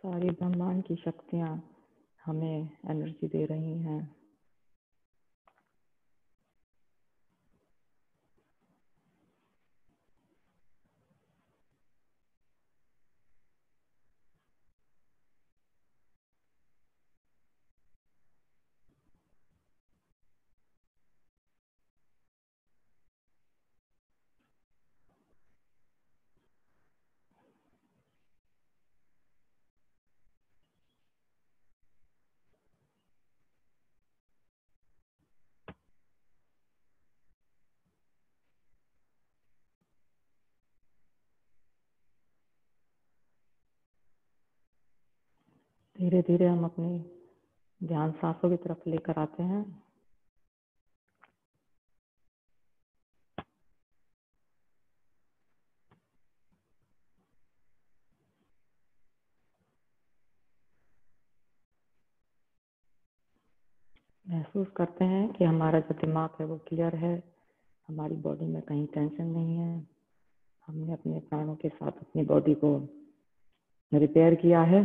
सारी ब्रह्मांड की शक्तियाँ हमें एनर्जी दे रही हैं। धीरे धीरे हम अपनी ध्यान सांसों की तरफ लेकर आते हैं। महसूस करते हैं कि हमारा जो दिमाग है वो क्लियर है, हमारी बॉडी में कहीं टेंशन नहीं है। हमने अपने प्राणों के साथ अपनी बॉडी को रिपेयर किया है।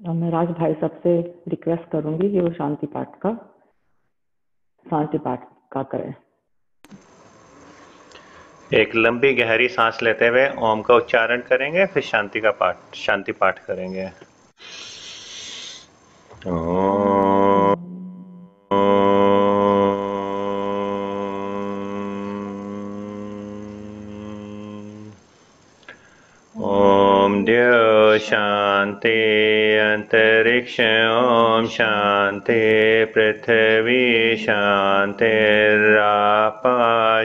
और मैं राज भाई सबसे रिक्वेस्ट करूंगी कि वो शांति पाठ का करें। एक लंबी गहरी सांस लेते हुए ओम का उच्चारण करेंगे, फिर शांति पाठ करेंगे। ओम द्यो शांति अंतरिक्ष ओम शांति पृथ्वी शांतिरापा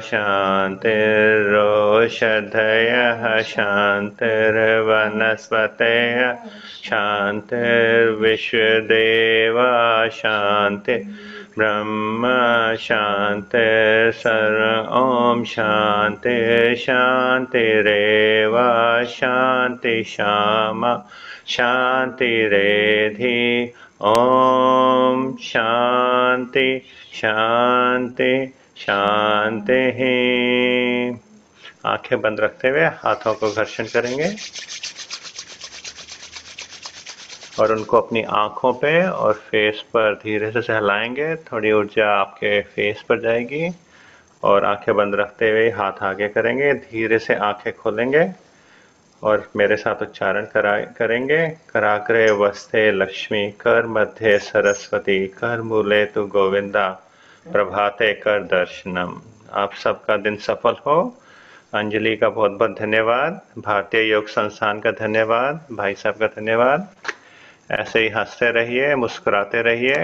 शांतिरोषधयः शांतिर्वनस्पतयः शांतिर्विश्वदेवा शांति ब्रह्म शांति सर्व ओम शांति शांतिरेव शांति श्यामा शांतिरेधि ओम शांति शांति शांति। आंखें बंद रखते हुए हाथों को घर्षण करेंगे और उनको अपनी आंखों पे और फेस पर धीरे से सहलाएंगे। थोड़ी ऊर्जा आपके फेस पर जाएगी और आंखें बंद रखते हुए हाथ आगे करेंगे। धीरे से आंखें खोलेंगे और मेरे साथ उच्चारण करेंगे। कराग्रे वस्ते लक्ष्मी कर मध्य सरस्वती कर मूले तु गोविंदा प्रभाते कर दर्शनम। आप सबका दिन सफल हो। अंजलि का बहुत बहुत धन्यवाद। भारतीय योग संस्थान का धन्यवाद। भाई साहब का धन्यवाद। ऐसे ही हंसते रहिए, मुस्कुराते रहिए।